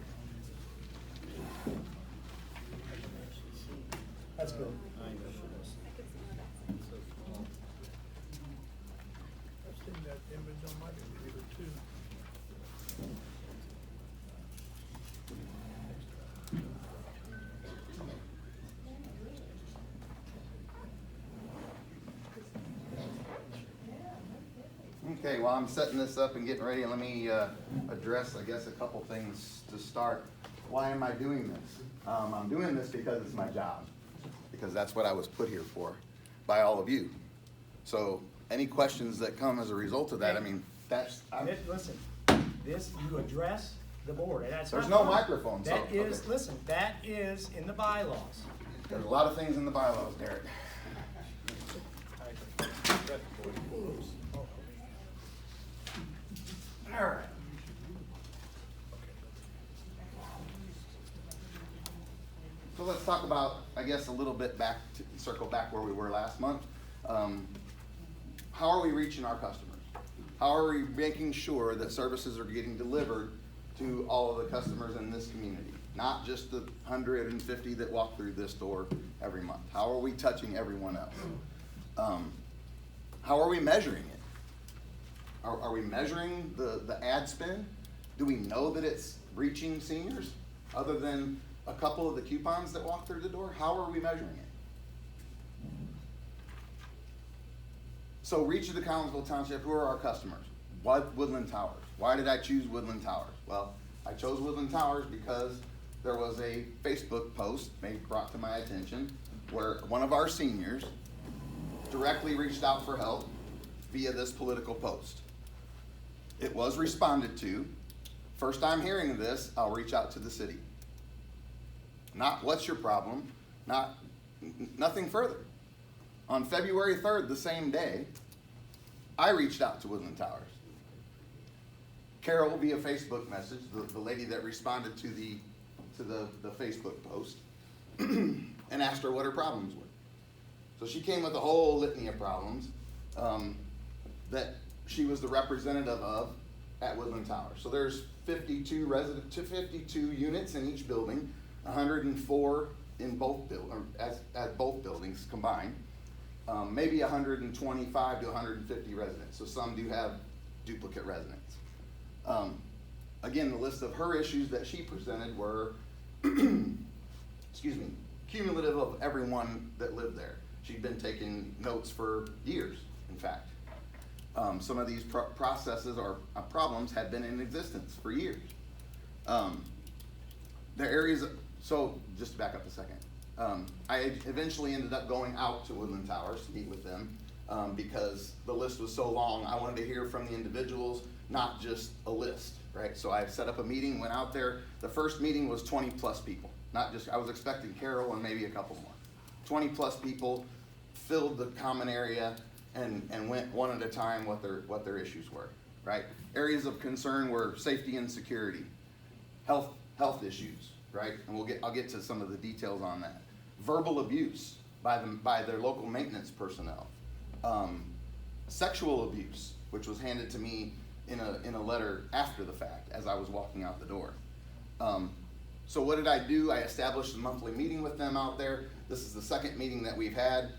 That's good.
I've seen that image on my computer too.
Okay, while I'm setting this up and getting ready, let me address, I guess, a couple things to start. Why am I doing this? I'm doing this because it's my job, because that's what I was put here for by all of you. So any questions that come as a result of that, I mean,
Listen, you address the board. And that's
There's
not
no
fine.
microphone, so,
That is,
okay.
listen, that is in the bylaws.
There's a lot of things in the bylaws, Derek. All right. So let's talk about, I guess, a little bit circle back where we were last month. How are we reaching our customers? How are we making sure that services are getting delivered to all of the customers in this community? Not just the 150 that walk through this door every month. How are we touching everyone else? How are we measuring it? Are we measuring the ad spend? Do we know that it's reaching seniors other than a couple of the coupons that walk through the door? How are we measuring it? So reach of the Collinsville Township, who are our customers? What Woodland Towers? Why did I choose Woodland Towers? Well, I chose Woodland Towers because there was a Facebook post brought to my attention where one of our seniors directly reached out for help via this political post. It was responded to. First time hearing of this, I'll reach out to the city. Not what's your problem, nothing further. On February 3rd, the same day, I reached out to Woodland Towers. Carol via Facebook message, the lady that responded to the Facebook post, and asked her what her problems were. So she came with a whole litany of problems that she was the representative of at Woodland Towers. So there's 52 units in each building, 104 in both at both buildings combined. Maybe 125 to 150 residents. So some do have duplicate residents. Again, the list of her issues that she presented were, excuse me, cumulative of everyone that lived there. She'd been taking notes for years, in fact. Some of these processes or problems had been in existence for years. The areas, so just to back up a second. I eventually ended up going out to Woodland Towers to meet with them because the list was so long. I wanted to hear from the individuals, not just a list, right? So I set up a meeting, went out there. The first meeting was 20 plus people. Not just, I was expecting Carol and maybe a couple more. 20 plus people filled the common area and went one at a time what their issues were, right? Areas of concern were safety and security, health issues, right? And I'll get to some of the details on that. Verbal abuse by their local maintenance personnel. Sexual abuse, which was handed to me in a letter after the fact as I was walking out the door. So what did I do? I established a monthly meeting with them out there. This is the second meeting that we've had.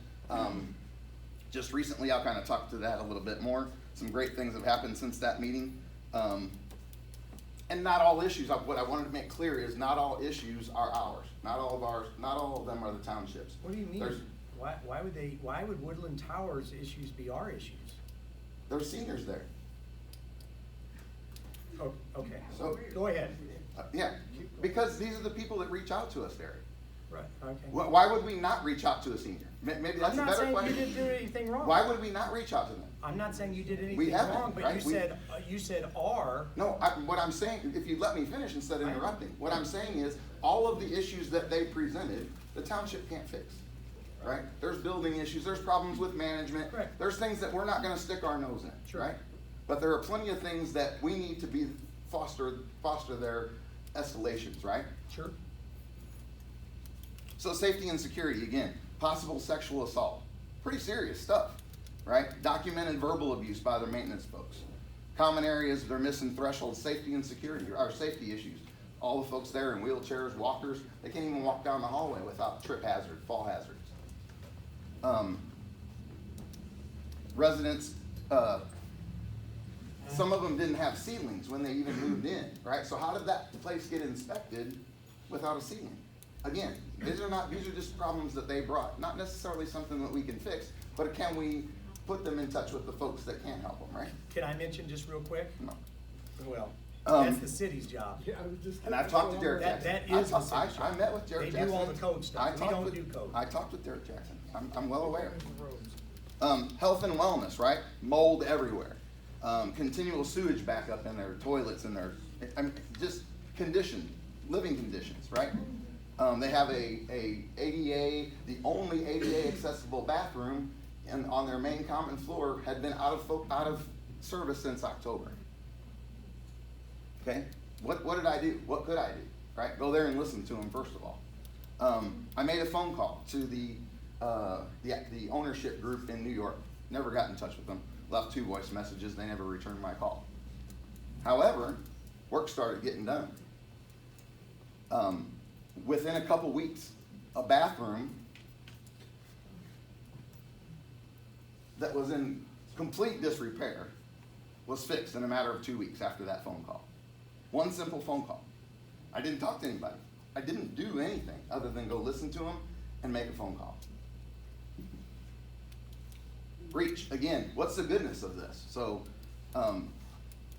Just recently, I'll kind of talk to that a little bit more. Some great things have happened since that meeting. And not all issues, what I wanted to make clear is not all issues are ours. Not all of them are the township's.
What do you mean? Why would Woodland Towers issues be our issues?
There's seniors there.
Oh, okay,
So
go ahead.
Yeah, because these are the people that reach out to us, Derek.
Right, okay.
Why would we not reach out to a senior? Maybe that's a better question.
I'm not saying you didn't do anything wrong.
Why would we not reach out to them?
I'm not saying you did anything
We haven't,
wrong, but
right?
you said are.
No, what I'm saying, if you let me finish instead of interrupting, what I'm saying is all of the issues that they presented, the township can't fix, right? There's building issues, there's problems with management,
Correct.
There's things that we're not gonna stick our nose in,
Sure.
right? But there are plenty of things that we need to be foster their escalations, right?
Sure.
So safety and security, again, possible sexual assault, pretty serious stuff, right? Documented verbal abuse by their maintenance folks. Common areas, they're missing threshold safety and security, or safety issues. All the folks there in wheelchairs, walkers, they can't even walk down the hallway without trip hazard, fall hazards. Residents, some of them didn't have ceilings when they even moved in, right? So how did that place get inspected without a ceiling? Again, these are just problems that they brought, not necessarily something that we can fix, but can we put them in touch with the folks that can help them, right?
Can I mention just real quick?
No.
Well, that's the city's job.
Yeah, I was just.
And I've talked to Derek Jackson.
That is the city's
I
job.
met with Derek Jackson.
They do all the code stuff. We don't do code.
I talked with Derek Jackson. I'm well aware. Health and wellness, right? Mold everywhere. Continual sewage backup in their toilets and just living conditions, right? They have a ADA, the only ADA accessible bathroom on their main common floor had been out of service since October. Okay, what did I do? What could I do? Right, go there and listen to them first of all. I made a phone call to the ownership group in New York. Never got in touch with them. Left 2 voice messages. They never returned my call. However, work started getting done. Within a couple weeks, a bathroom that was in complete disrepair was fixed in a matter of 2 weeks after that phone call. One simple phone call. I didn't talk to anybody. I didn't do anything other than go listen to them and make a phone call. reach, again, what's the goodness of this? So,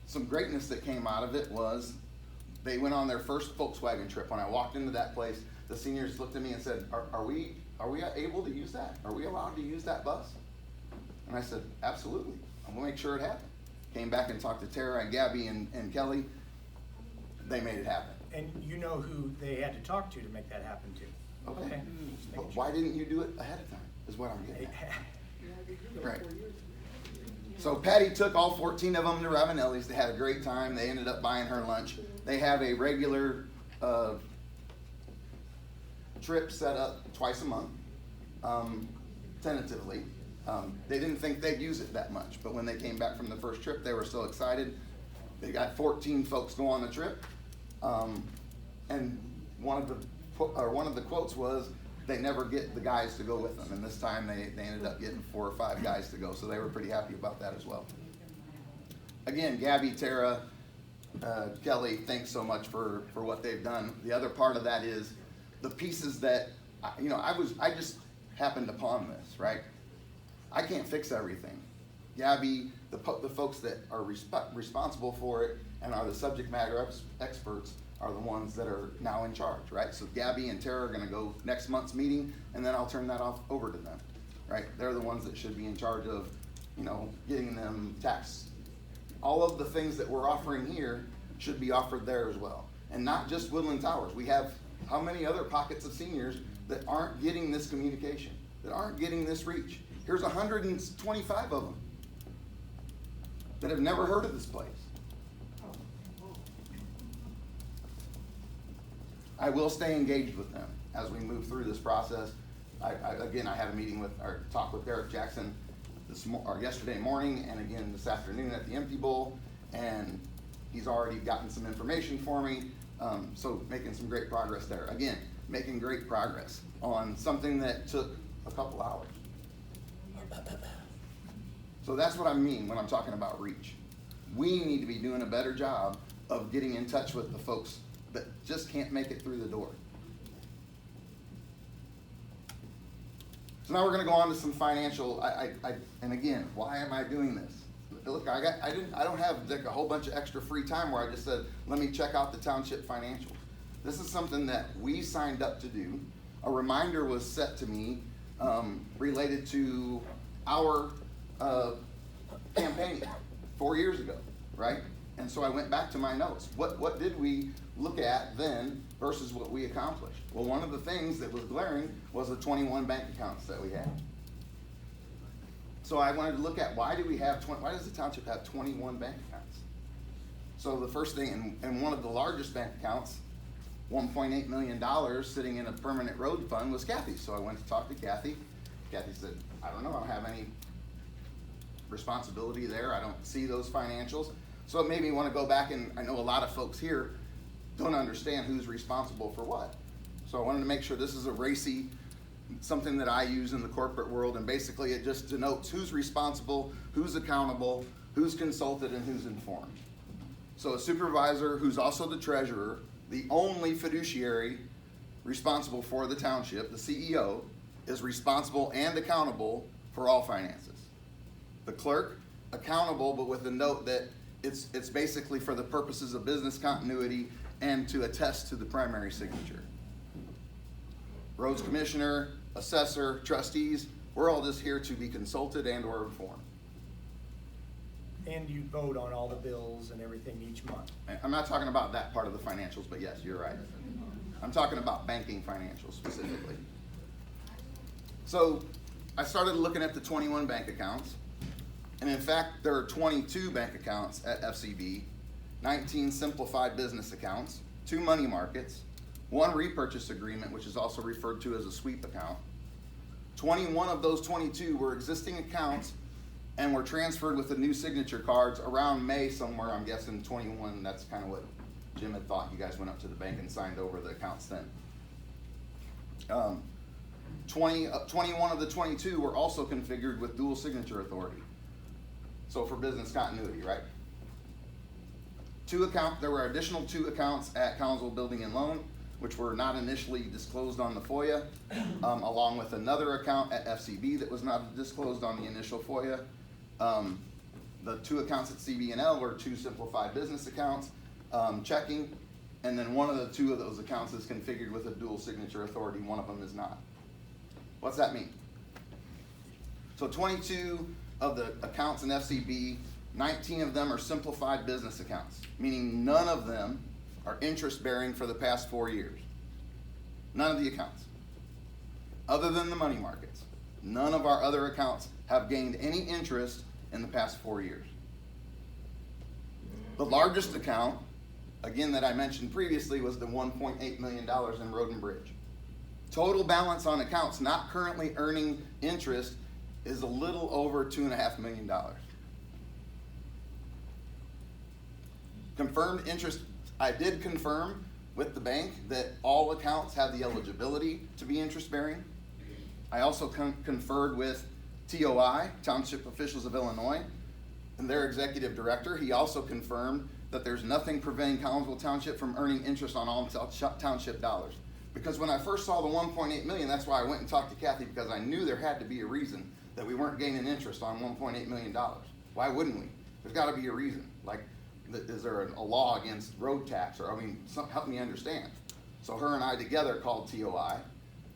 some greatness that came out of it was they went on their first Volkswagen trip. When I walked into that place, the seniors looked at me and said, are we able to use that? Are we allowed to use that bus? And I said, absolutely. I'm gonna make sure it happened. Came back and talked to Tara and Gabby and Kelly. They made it happen.
And you know who they had to talk to make that happen too.
Okay. But why didn't you do it ahead of time, is what I'm getting at. Right. So Patty took all 14 of them to Ravenelli's. They had a great time. They ended up buying her lunch. They have a regular trip set up twice a month, tentatively. They didn't think they'd use it that much, but when they came back from the first trip, they were so excited. They got 14 folks go on the trip, and one of the quotes was, they never get the guys to go with them, and this time they ended up getting 4 or 5 guys to go, so they were pretty happy about that as well. Again, Gabby, Tara, Kelly, thanks so much for what they've done. The other part of that is the pieces that, I just happened upon this, right? I can't fix everything. Gabby, the folks that are responsible for it and are the subject matter experts are the ones that are now in charge, right? So Gabby and Tara are gonna go next month's meeting, and then I'll turn that off over to them, right? They're the ones that should be in charge of, getting them tax. All of the things that we're offering here should be offered there as well. And not just Woodland Towers. We have how many other pockets of seniors that aren't getting this communication, that aren't getting this reach? Here's 125 of them that have never heard of this place. I will stay engaged with them as we move through this process. I had a meeting talk with Derek Jackson yesterday morning, and again this afternoon at the Empty Bowl, and he's already gotten some information for me, so making some great progress there. Again, making great progress on something that took a couple hours. So that's what I mean when I'm talking about reach. We need to be doing a better job of getting in touch with the folks that just can't make it through the door. So now we're going to go on to some financial. And again, why am I doing this? Look, I don't have like a whole bunch of extra free time where I just said, let me check out the township financials. This is something that we signed up to do. A reminder was set to me related to our campaign 4 years ago, right? And so I went back to my notes. What did we look at then versus what we accomplished? Well, one of the things that was glaring was the 21 bank accounts that we had. So I wanted to look at why does the township have 21 bank accounts? So the first thing, and one of the largest bank accounts, $1.8 million sitting in a permanent road fund, was Kathy's. So I went to talk to Kathy. Kathy said, I don't know, I don't have any responsibility there. I don't see those financials. So it made me want to go back, and I know a lot of folks here don't understand who's responsible for what. So I wanted to make sure this is a racy, something that I use in the corporate world, and basically it just denotes who's responsible, who's accountable, who's consulted, and who's informed. So a supervisor who's also the treasurer, the only fiduciary responsible for the township, the CEO, is responsible and accountable for all finances. The clerk, accountable, but with a note that it's basically for the purposes of business continuity and to attest to the primary signature. Roads commissioner, assessor, trustees, we're all just here to be consulted and or informed.
And you vote on all the bills and everything each month.
I'm not talking about that part of the financials, but yes, you're right. I'm talking about banking financials specifically. So I started looking at the 21 bank accounts. And in fact, there are 22 bank accounts at FCB, 19 simplified business accounts, 2 money markets, 1 repurchase agreement, which is also referred to as a sweep account. 21 of those 22 were existing accounts and were transferred with the new signature cards around May somewhere. I'm guessing 21, that's kind of what Jim had thought. You guys went up to the bank and signed over the accounts then. 21 of the 22 were also configured with dual signature authority. So for business continuity, right? There were additional 2 accounts at Collinsville Building and Loan, which were not initially disclosed on the FOIA, along with another account at FCB that was not disclosed on the initial FOIA. The 2 accounts at CB&L were 2 simplified business accounts, checking, and then one of the 2 of those accounts is configured with a dual signature authority, one of them is not. What's that mean? So 22 of the accounts in FCB, 19 of them are simplified business accounts, meaning none of them are interest bearing for the past 4 years. None of the accounts. Other than the money markets, none of our other accounts have gained any interest in the past 4 years. The largest account, again, that I mentioned previously, was the $1.8 million in Road and Bridge. Total balance on accounts not currently earning interest is a little over $2.5 million. Confirmed interest, I did confirm with the bank that all accounts have the eligibility to be interest bearing. I also conferred with TOI, Township Officials of Illinois, and their executive director. He also confirmed that there's nothing preventing Collinsville Township from earning interest on all township dollars. Because when I first saw the 1.8 million, that's why I went and talked to Kathy, because I knew there had to be a reason that we weren't gaining interest on $1.8 million. Why wouldn't we? There's gotta be a reason. Like, is there a law against road tax? Or, I mean, help me understand. So her and I together called TOI,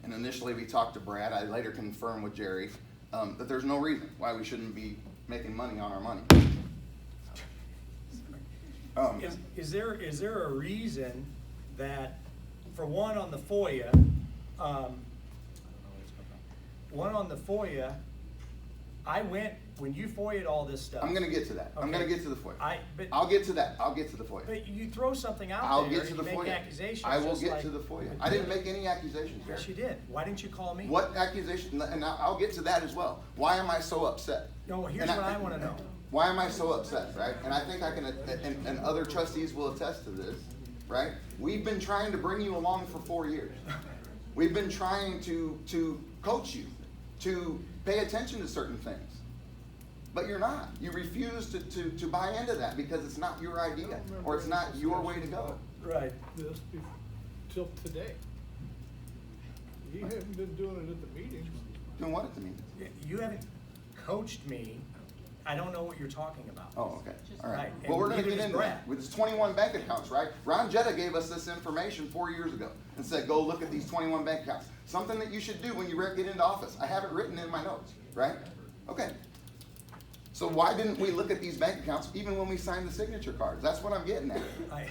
and initially we talked to Brad. I later confirmed with Jerry that there's no reason why we shouldn't be making money on our money.
Is there a reason that, for one on the FOIA, I went, when you FOIA'd all this stuff.
I'm gonna get to that.
Okay.
I'm gonna get to the FOIA.
But
I'll get to that. I'll get to the FOIA.
But you throw something out
I'll
there
get to
and
the
you make
FOIA.
accusations.
I will
just
get
like-
to the FOIA. I didn't make any accusations, Jerry.
Yes, you did. Why didn't you call me?
What accusation? And I'll get to that as well. Why am I so upset?
No, here's
And
what I wanna know.
Why am I so upset, right? And I think I can, and other trustees will attest to this, right? We've been trying to bring you along for 4 years. We've been trying to coach you, to pay attention to certain things. But you're not. You refuse to buy into that because it's not your idea, or it's not your way to go.
Right.
This till today. You haven't been doing it at the meetings.
Doing what at the meeting?
You haven't coached me. I don't know what you're talking about.
Oh, okay, all right.
Right,
Well, we're
and
gonna
neither
get
does
into
Brad.
that. With 21 bank accounts, right? Ron Jetta gave us this information 4 years ago and said, go look at these 21 bank accounts. Something that you should do when you get into office. I have it written in my notes, right? Okay. So why didn't we look at these bank accounts even when we signed the signature cards? That's what I'm getting at.
I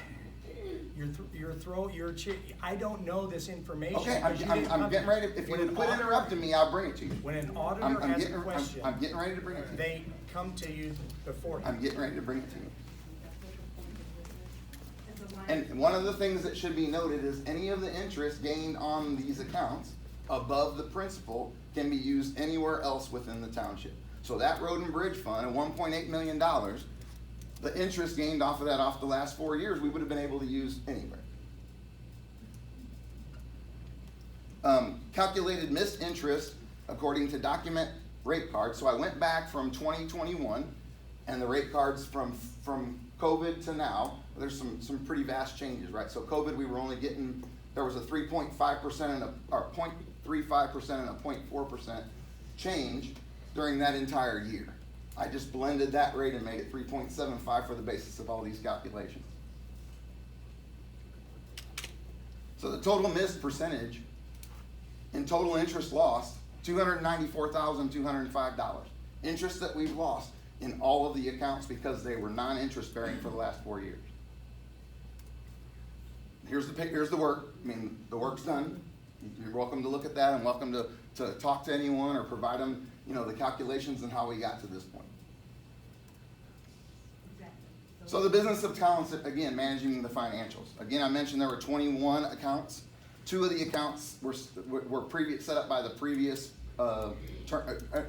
don't know this information.
Okay,
because you didn't
I'm
come
getting
to-
ready, if you
when
would
an
quit
auditor-
interrupting me, I'll bring it to you.
When an
I'm
auditor asks a
getting-
question.
I'm getting ready to bring it to you.
They come to you beforehand.
I'm getting ready to bring it to you. And one of the things that should be noted is any of the interest gained on these accounts above the principal can be used anywhere else within the township. So that road and bridge fund, at $1.8 million, the interest gained off of that off the last 4 years, we would have been able to use anywhere. Calculated missed interest according to document rate cards. So I went back from 2021 and the rate cards from COVID to now, there's some pretty vast changes, right? So COVID, we were only getting, there was a 3.5% and or 0.35% and a 0.4% change during that entire year. I just blended that rate and made it 3.75 for the basis of all these calculations. So the total missed percentage in total interest lost, $294,205. Interest that we've lost in all of the accounts because they were non-interest bearing for the last 4 years. Here's the work. I mean, the work's done. You're welcome to look at that and welcome to talk to anyone or provide them, the calculations and how we got to this point. So the business of Collins, again, managing the financials. Again, I mentioned there were 21 accounts. 2 of the accounts were set up by the previous,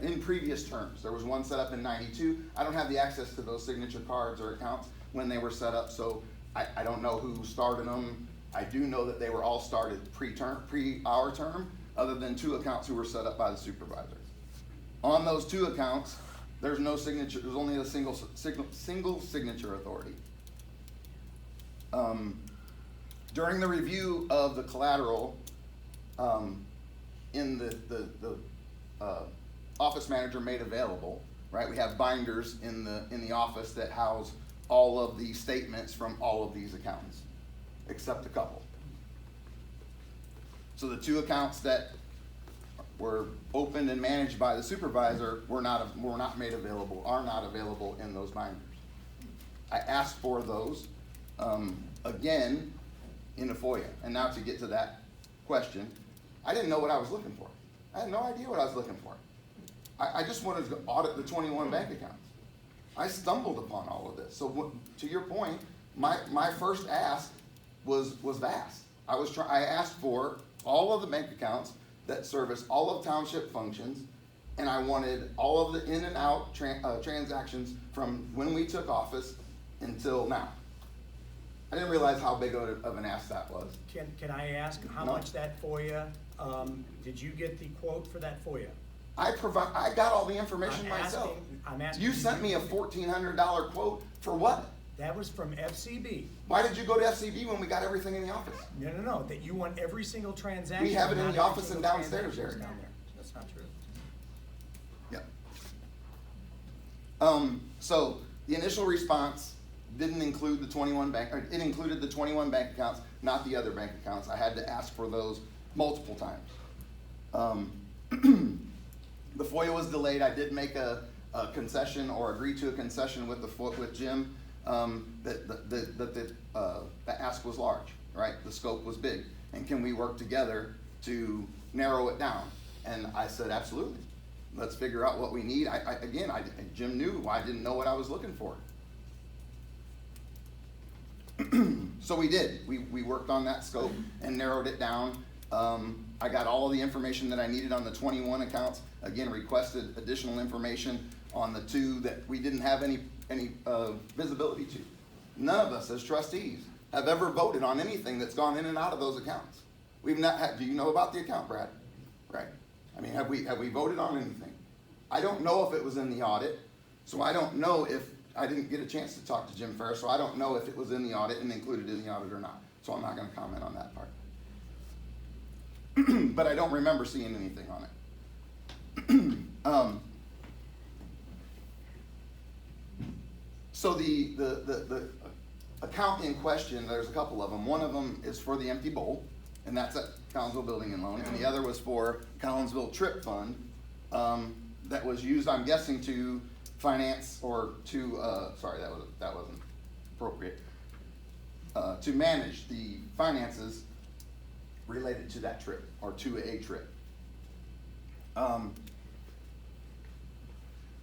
in previous terms. There was one set up in '92. I don't have the access to those signature cards or accounts when they were set up, so I don't know who started them. I do know that they were all started pre-our term, other than 2 accounts who were set up by the supervisor. On those 2 accounts, there's no signature, there's only a single signature authority. During the review of the collateral, in the office manager made available, right? We have binders in the office that house all of the statements from all of these accountants, except a couple. So the 2 accounts that were opened and managed by the supervisor were not made available, are not available in those binders. I asked for those, again, in the FOIA. And now to get to that question, I didn't know what I was looking for. I had no idea what I was looking for. I just wanted to audit the 21 bank accounts. I stumbled upon all of this. So to your point, my first ask was vast. I asked for all of the bank accounts that service all of township functions, and I wanted all of the in and out transactions from when we took office until now. I didn't realize how big of an ask that was.
Can I ask how
No.
much that FOIA, did you get the quote for that FOIA?
I got all the information
I'm
myself.
asking
You sent me a $1,400 quote for what?
That was from FCB.
Why did you go to FCB when we got everything in the office?
No, that you want every single transaction.
We have it in
not
the
every
office and
single
downstairs,
transaction
Eric.
down there. That's not true.
Yeah. So the initial response didn't include the 21 bank, or it included the 21 bank accounts, not the other bank accounts. I had to ask for those multiple times. The FOIA was delayed. I did make a concession or agree to a concession with Jim, that the ask was large, right? The scope was big. And can we work together to narrow it down? And I said, absolutely. Let's figure out what we need. Jim knew I didn't know what I was looking for. So we did. We worked on that scope and narrowed it down. I got all of the information that I needed on the 21 accounts. Again, requested additional information on the 2 that we didn't have any visibility to. None of us as trustees have ever voted on anything that's gone in and out of those accounts. We've not had, do you know about the account, Brad? Right. I mean, have we voted on anything? I don't know if it was in the audit, so I don't know if, I didn't get a chance to talk to Jim Ferris, so I don't know if it was in the audit and included in the audit or not. So I'm not gonna comment on that part. But I don't remember seeing anything on it. So the account in question, there's a couple of them. One of them is for the empty bowl, and that's at Collinsville Building and Loan, and the other was for Collinsville Trip Fund, that was used, I'm guessing, to finance or to, sorry, that wasn't appropriate, to manage the finances related to that trip or to a trip.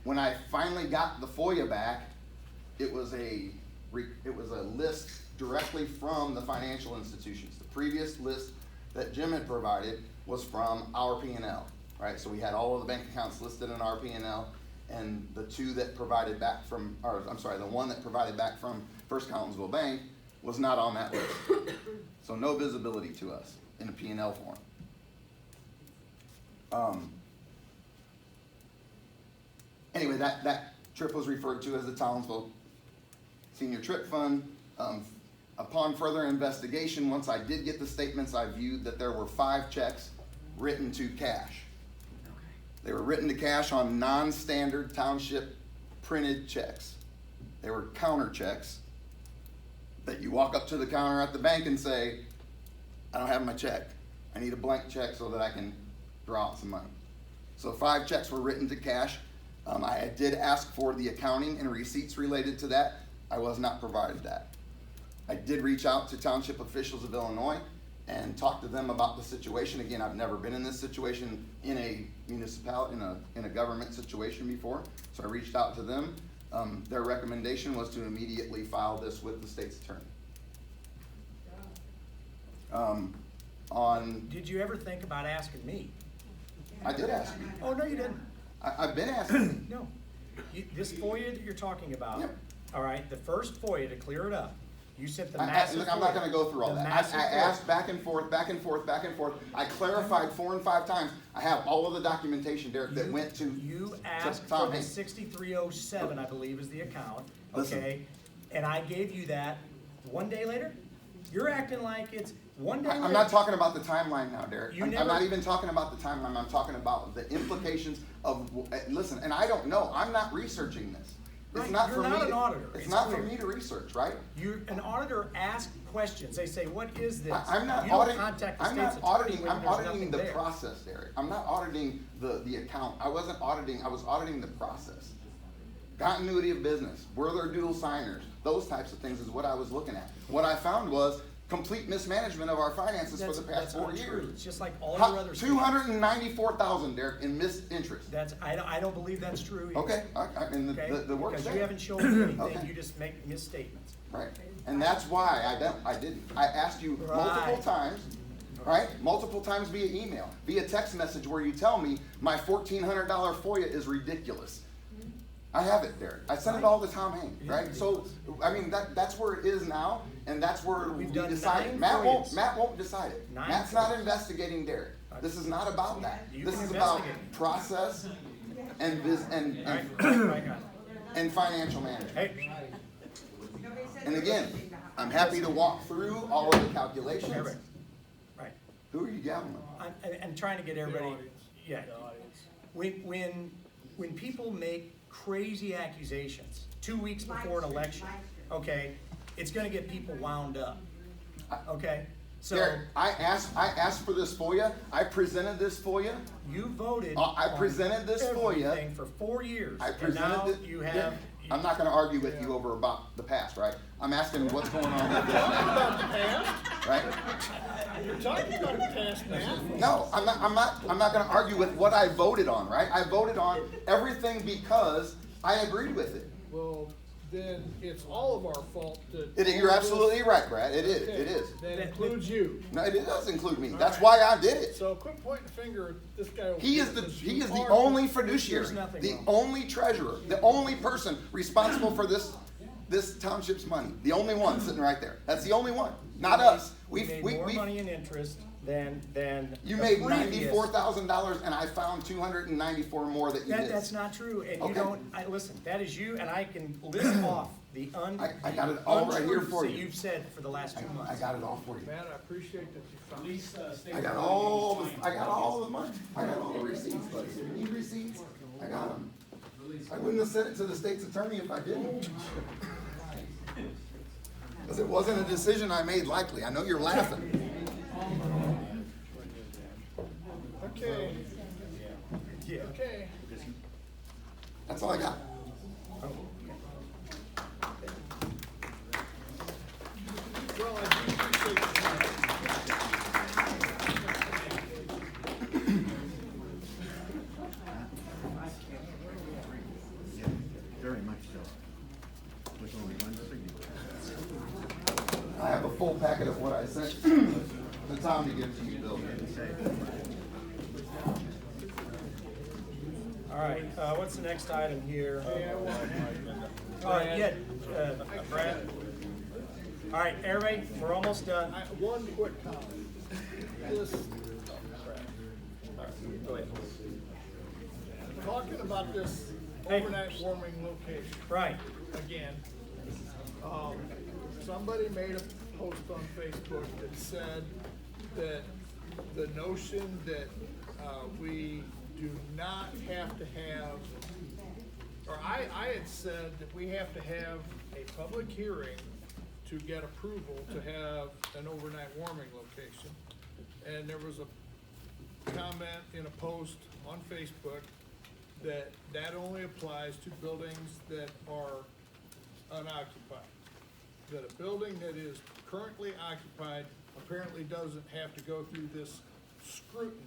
When I finally got the FOIA back, it was a list directly from the financial institutions. The previous list that Jim had provided was from our P&L, right? So we had all of the bank accounts listed in our P&L, and the 2 that provided back from, or I'm sorry, the 1 that provided back from First Collinsville Bank was not on that list. So no visibility to us in a P&L form. Anyway, that trip was referred to as the Townsville Senior Trip Fund. Upon further investigation, once I did get the statements, I viewed that there were 5 checks written to cash. They were written to cash on non-standard township printed checks. They were counter checks that you walk up to the counter at the bank and say, I don't have my check. I need a blank check so that I can draw out some money. So 5 checks were written to cash. I did ask for the accounting and receipts related to that. I was not provided that. I did reach out to township officials of Illinois and talk to them about the situation. Again, I've never been in this situation in a municipality, in a government situation before. So I reached out to them. Their recommendation was to immediately file this with the state's attorney.
Did you ever think about asking me?
I did ask you.
Oh, no, you didn't.
I've been asking.
No. This FOIA that you're talking about, all right, the first FOIA, to clear it up, you sent the massive
Look, I'm not gonna go through all that. I asked back and forth, back and forth, back and forth. I clarified 4 and 5 times. I have all of the documentation, Derek, that went to
You asked for
Tom
the
Hanks.
6307, I believe is the account,
Listen.
okay? And I gave you that 1 day later? You're acting like it's one day.
I'm not talking about the timeline now, Derek. I'm
never-
not even talking about the timeline. I'm talking about the implications of, listen, and I don't know. I'm not researching this. It's
Right,
not
you're
for me.
not an auditor.
It's
It's
not for
clear.
me to research, right?
An auditor asks questions. They say, what is this?
I'm not
You don't
auditing,
contact the
I'm
state's
not
attorney
auditing,
when
I'm
there's
auditing
nothing
the
there.
process, Derek. I'm not auditing the account. I wasn't auditing, I was auditing the process. Continuity of business, were there dual signers? Those types of things is what I was looking at. What I found was complete mismanagement of our finances for the past 4
That's
years.
untrue. It's just like all your other.
$294,000, Derek, in missed interest.
I don't believe that's true either.
Okay, I mean,
Okay?
the work's
Because
there.
you haven't shown me anything,
Okay.
you just make misstatements.
Right, and that's why I didn't. I asked you multiple
Right.
times, right? Multiple times via email, via text message where you tell me my $1,400 FOIA is ridiculous. I have it there. I sent it all to Tom Hain, right? So, I mean, that's where it is now, and that's where we
We've done
decided.
9 FOIAs.
Matt won't decide it.
9
Matt's not
FOIAs.
investigating Derek. This is not about that.
You
This
can
is about
investigate.
process and and financial management.
Hey,
And again, I'm happy to walk through all of the calculations.
Right. Right.
Who are you yelling at?
I'm trying to get everybody,
audience.
yeah. When people make crazy accusations 2 weeks before an election, okay, it's gonna get people wound up, okay? So
Derek, I asked for this FOIA. I presented this FOIA.
you voted.
I presented this
on
FOIA.
everything for 4 years,
I
and
presented
now
it.
you
Derek,
have.
I'm not gonna argue with you over about the past, right? I'm asking what's going on with this,
About the past?
right?
You're talking about the past now.
No, I'm not gonna argue with what I voted on, right? I voted on everything because I agreed with it.
Well, then it's all of our fault that.
You're absolutely right, Brad. It is, it is.
That includes you.
No, it does include me. That's why I did it.
So quit pointing the finger at this guy over
He
here,
is the,
'cause
he
you
is the
are-
only fiduciary,
There's nothing
the
wrong.
only treasurer, the only person responsible for this township's money. The only one sitting right there. That's the only one, not us.
We made more money in interest than
You
the
made
previous-
$94,000 and I found 294 more that you
That's
missed.
not true, and you
Okay.
don't, listen, that is you, and I can list off the
I got it all right here
untruths
for
that
you.
you've said for the last 2 months.
I got it all for you.
Man, I appreciate that you found.
I got all the money. I got all the receipts, buddy. If you need receipts, I got them. I wouldn't have sent it to the state's attorney if I didn't. Because it wasn't a decision I made lightly. I know you're laughing.
Okay,
Yeah.
okay.
That's all I got.
Well, I do appreciate your time.
Very much so. With only one signature.
I have a full packet of what I sent to Tom to give to you, Bill.
All right, what's the next item here? All right, yeah, Brad. All right, everybody, we're almost done.
One quick comment. This,
Go ahead.
talking about this overnight warming location.
Right.
Again, somebody made a post on Facebook that said that the notion that we do not have to have, or I had said that we have to have a public hearing to get approval to have an overnight warming location. And there was a comment in a post on Facebook that that only applies to buildings that are unoccupied. That a building that is currently occupied apparently doesn't have to go through this scrutiny.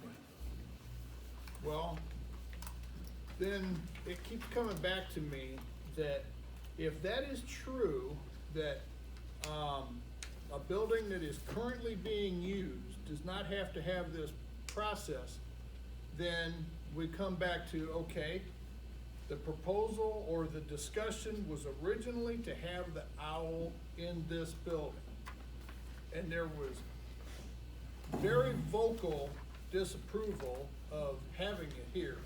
Well, then it keeps coming back to me that if that is true, that a building that is currently being used does not have to have this process, then we come back to, okay, the proposal or the discussion was originally to have the owl in this building. And there was very vocal disapproval of having it here.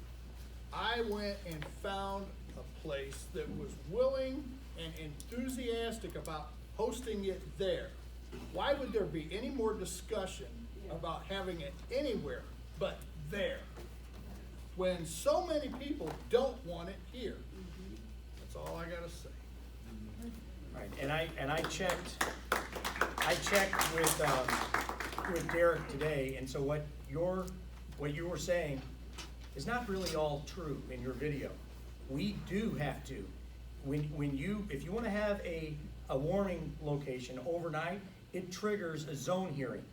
I went and found a place that was willing and enthusiastic about hosting it there. Why would there be any more discussion about having it anywhere but there? When so many people don't want it here. That's all I gotta say.
Right, and I checked with Derek today, and so what you were saying is not really all true in your video. We do have to, if you wanna have a warming location overnight, it triggers a zone hearing.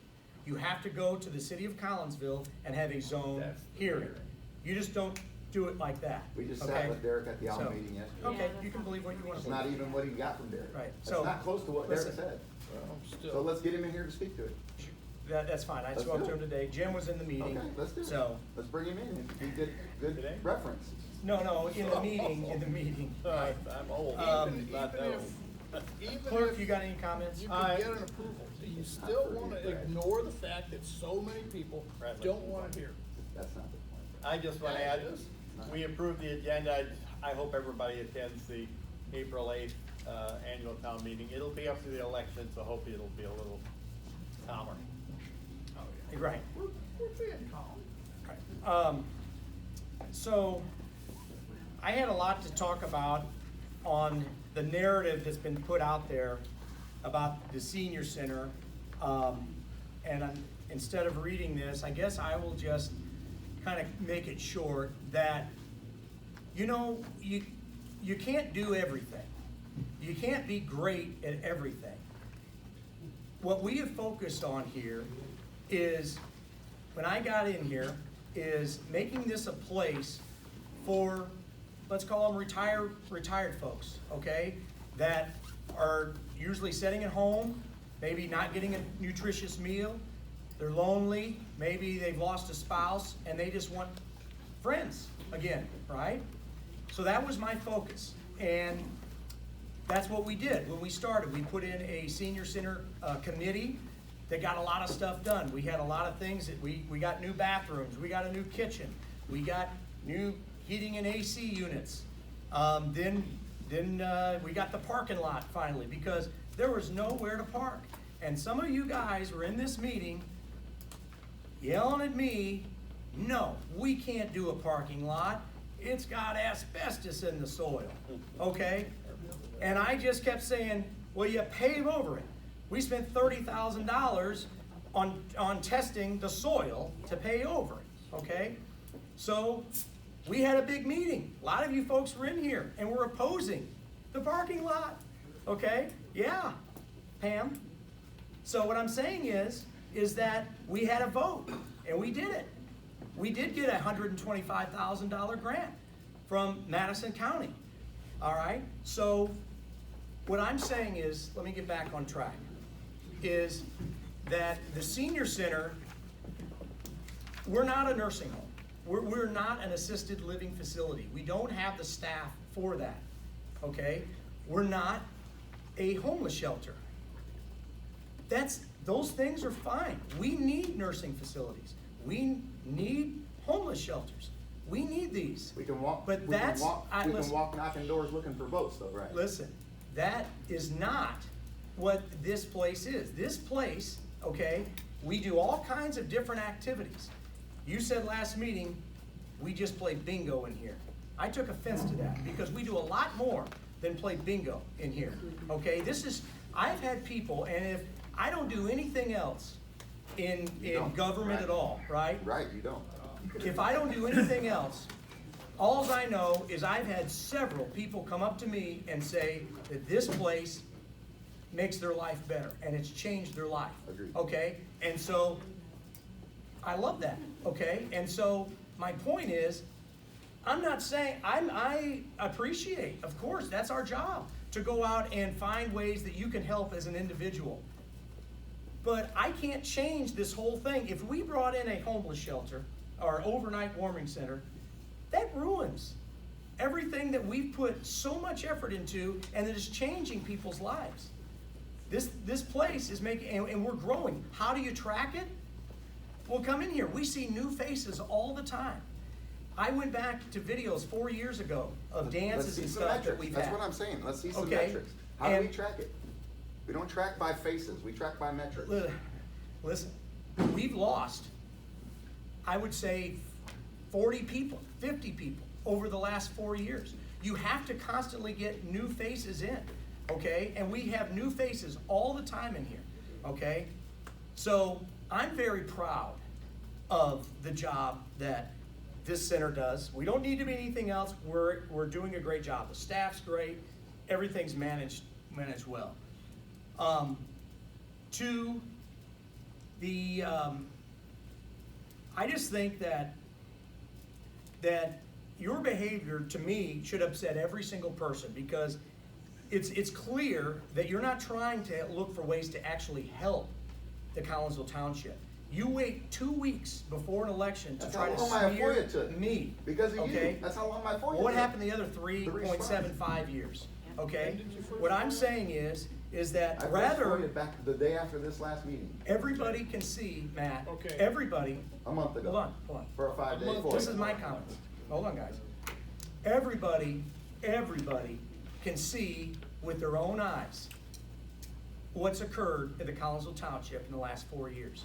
You have to go to the city of Collinsville and have a zone hearing. You just don't do it like that.
We just
okay?
sat with Derek at the Allen
So-
meeting yesterday.
Okay, you can believe what you want to
It's
believe.
not even what he got from Derek.
Right,
It's
so,
not close to what
listen.
Derek said.
Still.
So let's get him in here to speak to it.
That's fine, I
Let's
spoke
do
to
it.
him today, Jim was in the meeting.
Okay, let's do it.
So,
Let's bring him in. He did good reference.
no, in the meeting, right.
I'm old.
Even
Clerk,
if
you got any comments?
you could get an approval, do you still wanna ignore the fact that so many people don't want it here?
That's not the point.
I just want to
Yeah,
add,
it is.
we approved the agenda. I hope everybody attends the April 8th annual town meeting. It'll be up to the election, so hopefully it'll be a little calmer.
Right.
We're being calm.
So, I had a lot to talk about on the narrative that's been put out there about the senior center. Instead of reading this, I guess I will just kind of make it short that, you can't do everything. You can't be great at everything. What we have focused on here is, when I got in here, is making this a place for, let's call them retired folks, okay? That are usually sitting at home, maybe not getting a nutritious meal, they're lonely, maybe they've lost a spouse, and they just want friends again, right? So that was my focus, and that's what we did when we started. We put in a senior center committee that got a lot of stuff done. We had a lot of things that we got new bathrooms, we got a new kitchen, we got new heating and AC units. Then we got the parking lot finally, because there was nowhere to park. And some of you guys were in this meeting yelling at me, no, we can't do a parking lot. It's got asbestos in the soil, okay? And I just kept saying, well, you pave over it. We spent $30,000 on testing the soil to pay over it, okay? So we had a big meeting. A lot of you folks were in here and were opposing the parking lot, okay? Yeah, Pam. So what I'm saying is that we had a vote and we did it. We did get a $125,000 grant from Madison County, all right? So what I'm saying is, let me get back on track, is that the senior center, we're not a nursing home. We're not an assisted living facility. We don't have the staff for that, okay? We're not a homeless shelter. Those things are fine. We need nursing facilities. We need homeless shelters. We need these.
We can walk,
But
we can
that's,
walk
listen,
knocking doors looking for votes though, right?
listen, that is not what this place is. This place, okay, we do all kinds of different activities. You said last meeting, we just play bingo in here. I took offense to that because we do a lot more than play bingo in here, okay? I've had people, and if I don't do anything else in government at all, right?
Right, you don't.
If I don't do anything else, all I know is I've had several people come up to me and say that this place makes their life better and it's changed their life.
Agreed.
Okay? And so I love that. Okay? And so my point is, I'm not saying, I appreciate, of course, that's our job, to go out and find ways that you can help as an individual. But I can't change this whole thing. If we brought in a homeless shelter or overnight warming center, that ruins everything that we've put so much effort into and that is changing people's lives. This place is making, and we're growing. How do you track it? Well, come in here. We see new faces all the time. I went back to videos 4 years ago of dances and stuff that we've had.
That's what I'm saying. Let's see some
Okay.
metrics. How do we track it? We don't track by faces, we track by metrics.
Listen, we've lost, I would say, 40 people, 50 people over the last 4 years. You have to constantly get new faces in, okay? And we have new faces all the time in here, okay? So I'm very proud of the job that this center does. We don't need to be anything else. We're doing a great job. The staff's great. Everything's managed well. I just think that your behavior, to me, should upset every single person, because it's clear that you're not trying to look for ways to actually help the Collinsville Township. You wait 2 weeks before an election to try to smear me.
Because of
okay?
you. That's how long my FOIA took.
What happened the other 3.75 years? Okay? What I'm saying is that rather
back the day after this last meeting.
Everybody can see, Matt.
Okay.
Everybody.
A month ago.
Hold on.
For a 5-day FOIA.
This is my comment. Hold on, guys. Everybody can see with their own eyes what's occurred in the Collinsville Township in the last 4 years.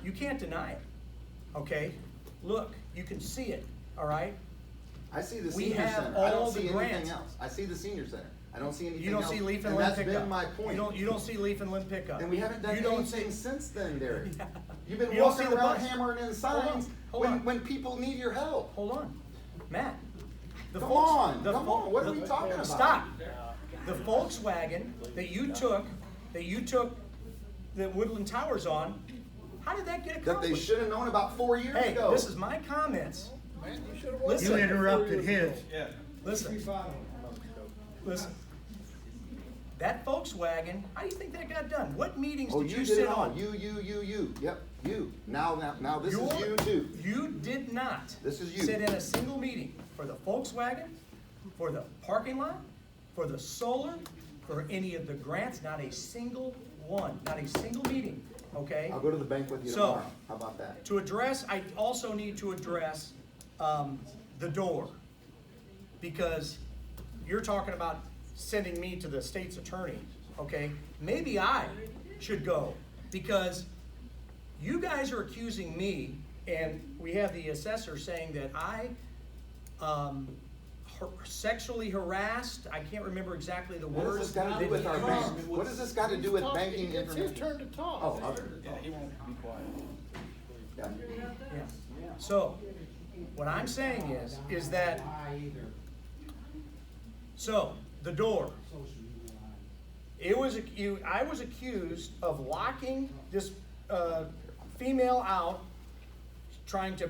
You can't deny it, okay? Look, you can see it, all right?
I see the
We
senior
have
center.
all
I don't
the
see
grants.
anything else. I see the senior center. I don't see anything
You don't
else.
see leaf and
and
limb
that's
pickup.
been my point.
You don't see leaf and limb pickup.
And we haven't done
You don't
anything since then, Derek. You've been
You don't
walking
see the
around
bus.
hammering in
Hold on,
signs
hold on.
when people need your help.
Hold on, Matt.
Come on, what are we talking about?
Stop. The Volkswagen that you took the Woodland Towers on, how did that get accomplished?
That they should have known about 4 years
Hey,
ago.
this is my comments.
Man, you should have
Listen.
You interrupted his.
Yeah.
Listen. That Volkswagen, how do you think that got done? What meetings
Oh,
did
you
you
did
sit
it all.
on?
You. Yep, you. Now this is you too.
You did not
This is you.
sit in a single meeting for the Volkswagen, for the parking lot, for the solar, for any of the grants, not a single one, not a single meeting, okay?
I'll go to the bank with you
So,
tomorrow. How about that?
To address, I also need to address the door, because you're talking about sending me to the state's attorney, okay? Maybe I should go, because you guys are accusing me, and we have the assessor saying that I sexually harassed, I can't remember exactly the
What
words.
does this got to do with our bank? What does this got to do with banking
It's his
information?
turn to talk.
Oh, other.
Yeah, he won't be quiet.
Yeah.
Yeah. So, what I'm saying is that, so, the door. I was accused of locking this female out, trying to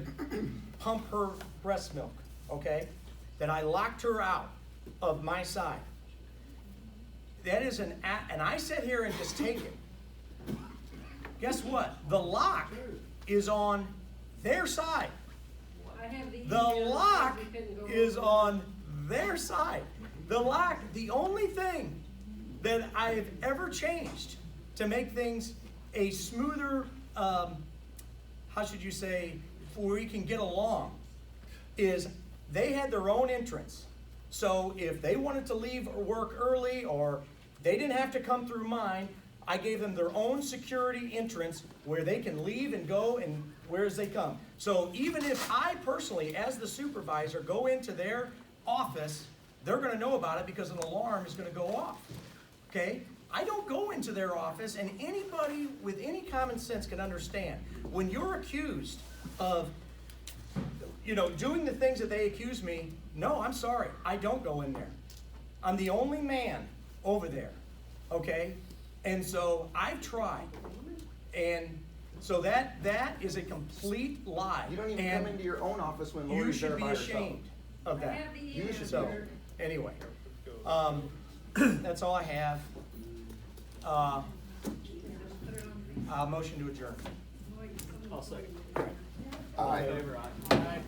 pump her breast milk, okay? That I locked her out of my side. That is and I sit here and just take it. Guess what? The lock is on their side. The lock is on their side. The lock, the only thing that I've ever changed to make things a smoother, how should you say, where we can get along, is they had their own entrance. So if they wanted to leave or work early, or they didn't have to come through mine, I gave them their own security entrance where they can leave and go and where as they come. So even if I personally, as the supervisor, go into their office, they're gonna know about it because an alarm is gonna go off, okay? I don't go into their office, and anybody with any common sense can understand. When you're accused of, doing the things that they accuse me, no, I'm sorry, I don't go in there. I'm the only man over there, okay? And so I've tried, and so that is a complete lie.
You don't even
and
come into your own office when
you
Lori's there
should be
by herself.
ashamed of that.
You should
So,
be.
anyway, that's all I have. Motion to adjourn.
I'll second.
All right.
Favor, aye.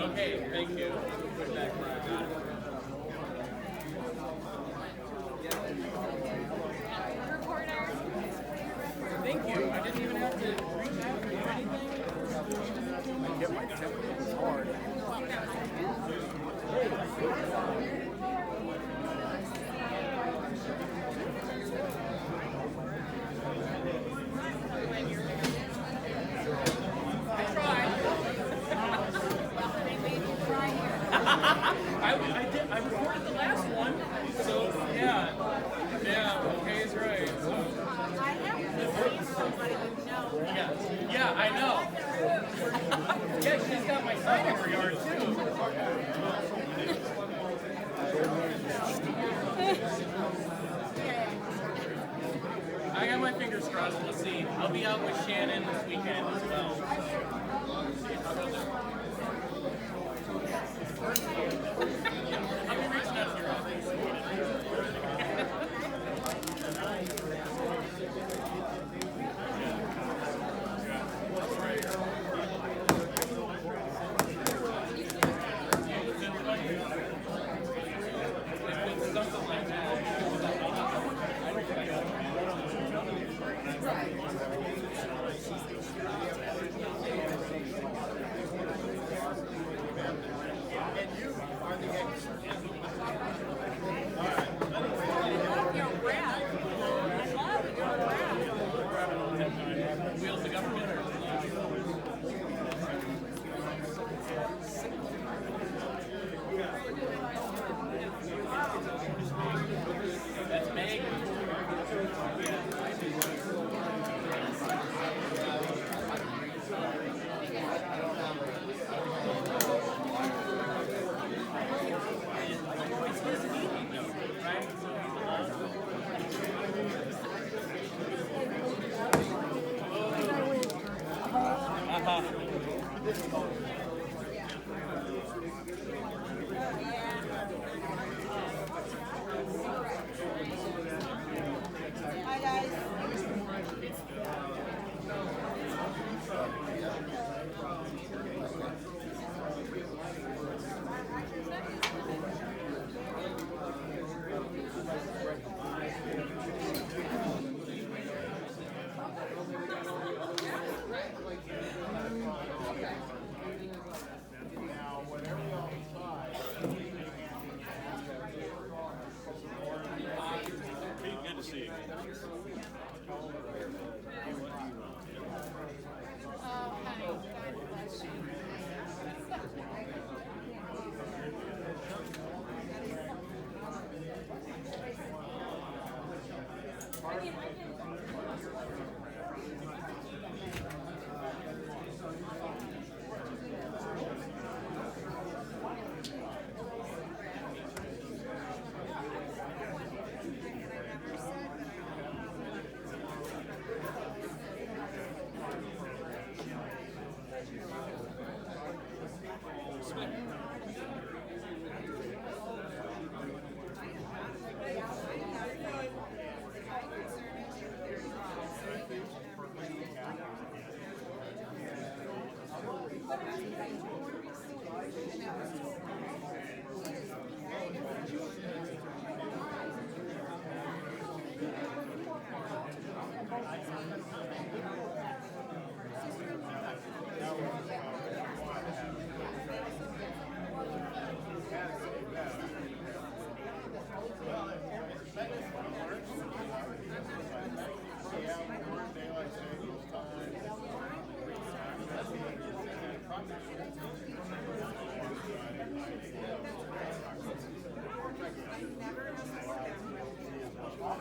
Okay, thank you. Put it back where I got it. Thank you. I didn't even have to reach out or anything. I kept my temper. It's hard. I recorded the last one, so yeah, okay is right. So.
I have to see somebody you know.
Yeah, I know. Yeah, she's got my sign in her yard too. I got my fingers crossed. We'll see. I'll be out with Shannon this weekend as well. I'll go there. I'll be reaching out to your office. Something like Wheels of government. That's Meg.
Hi guys.
Good to see you.
I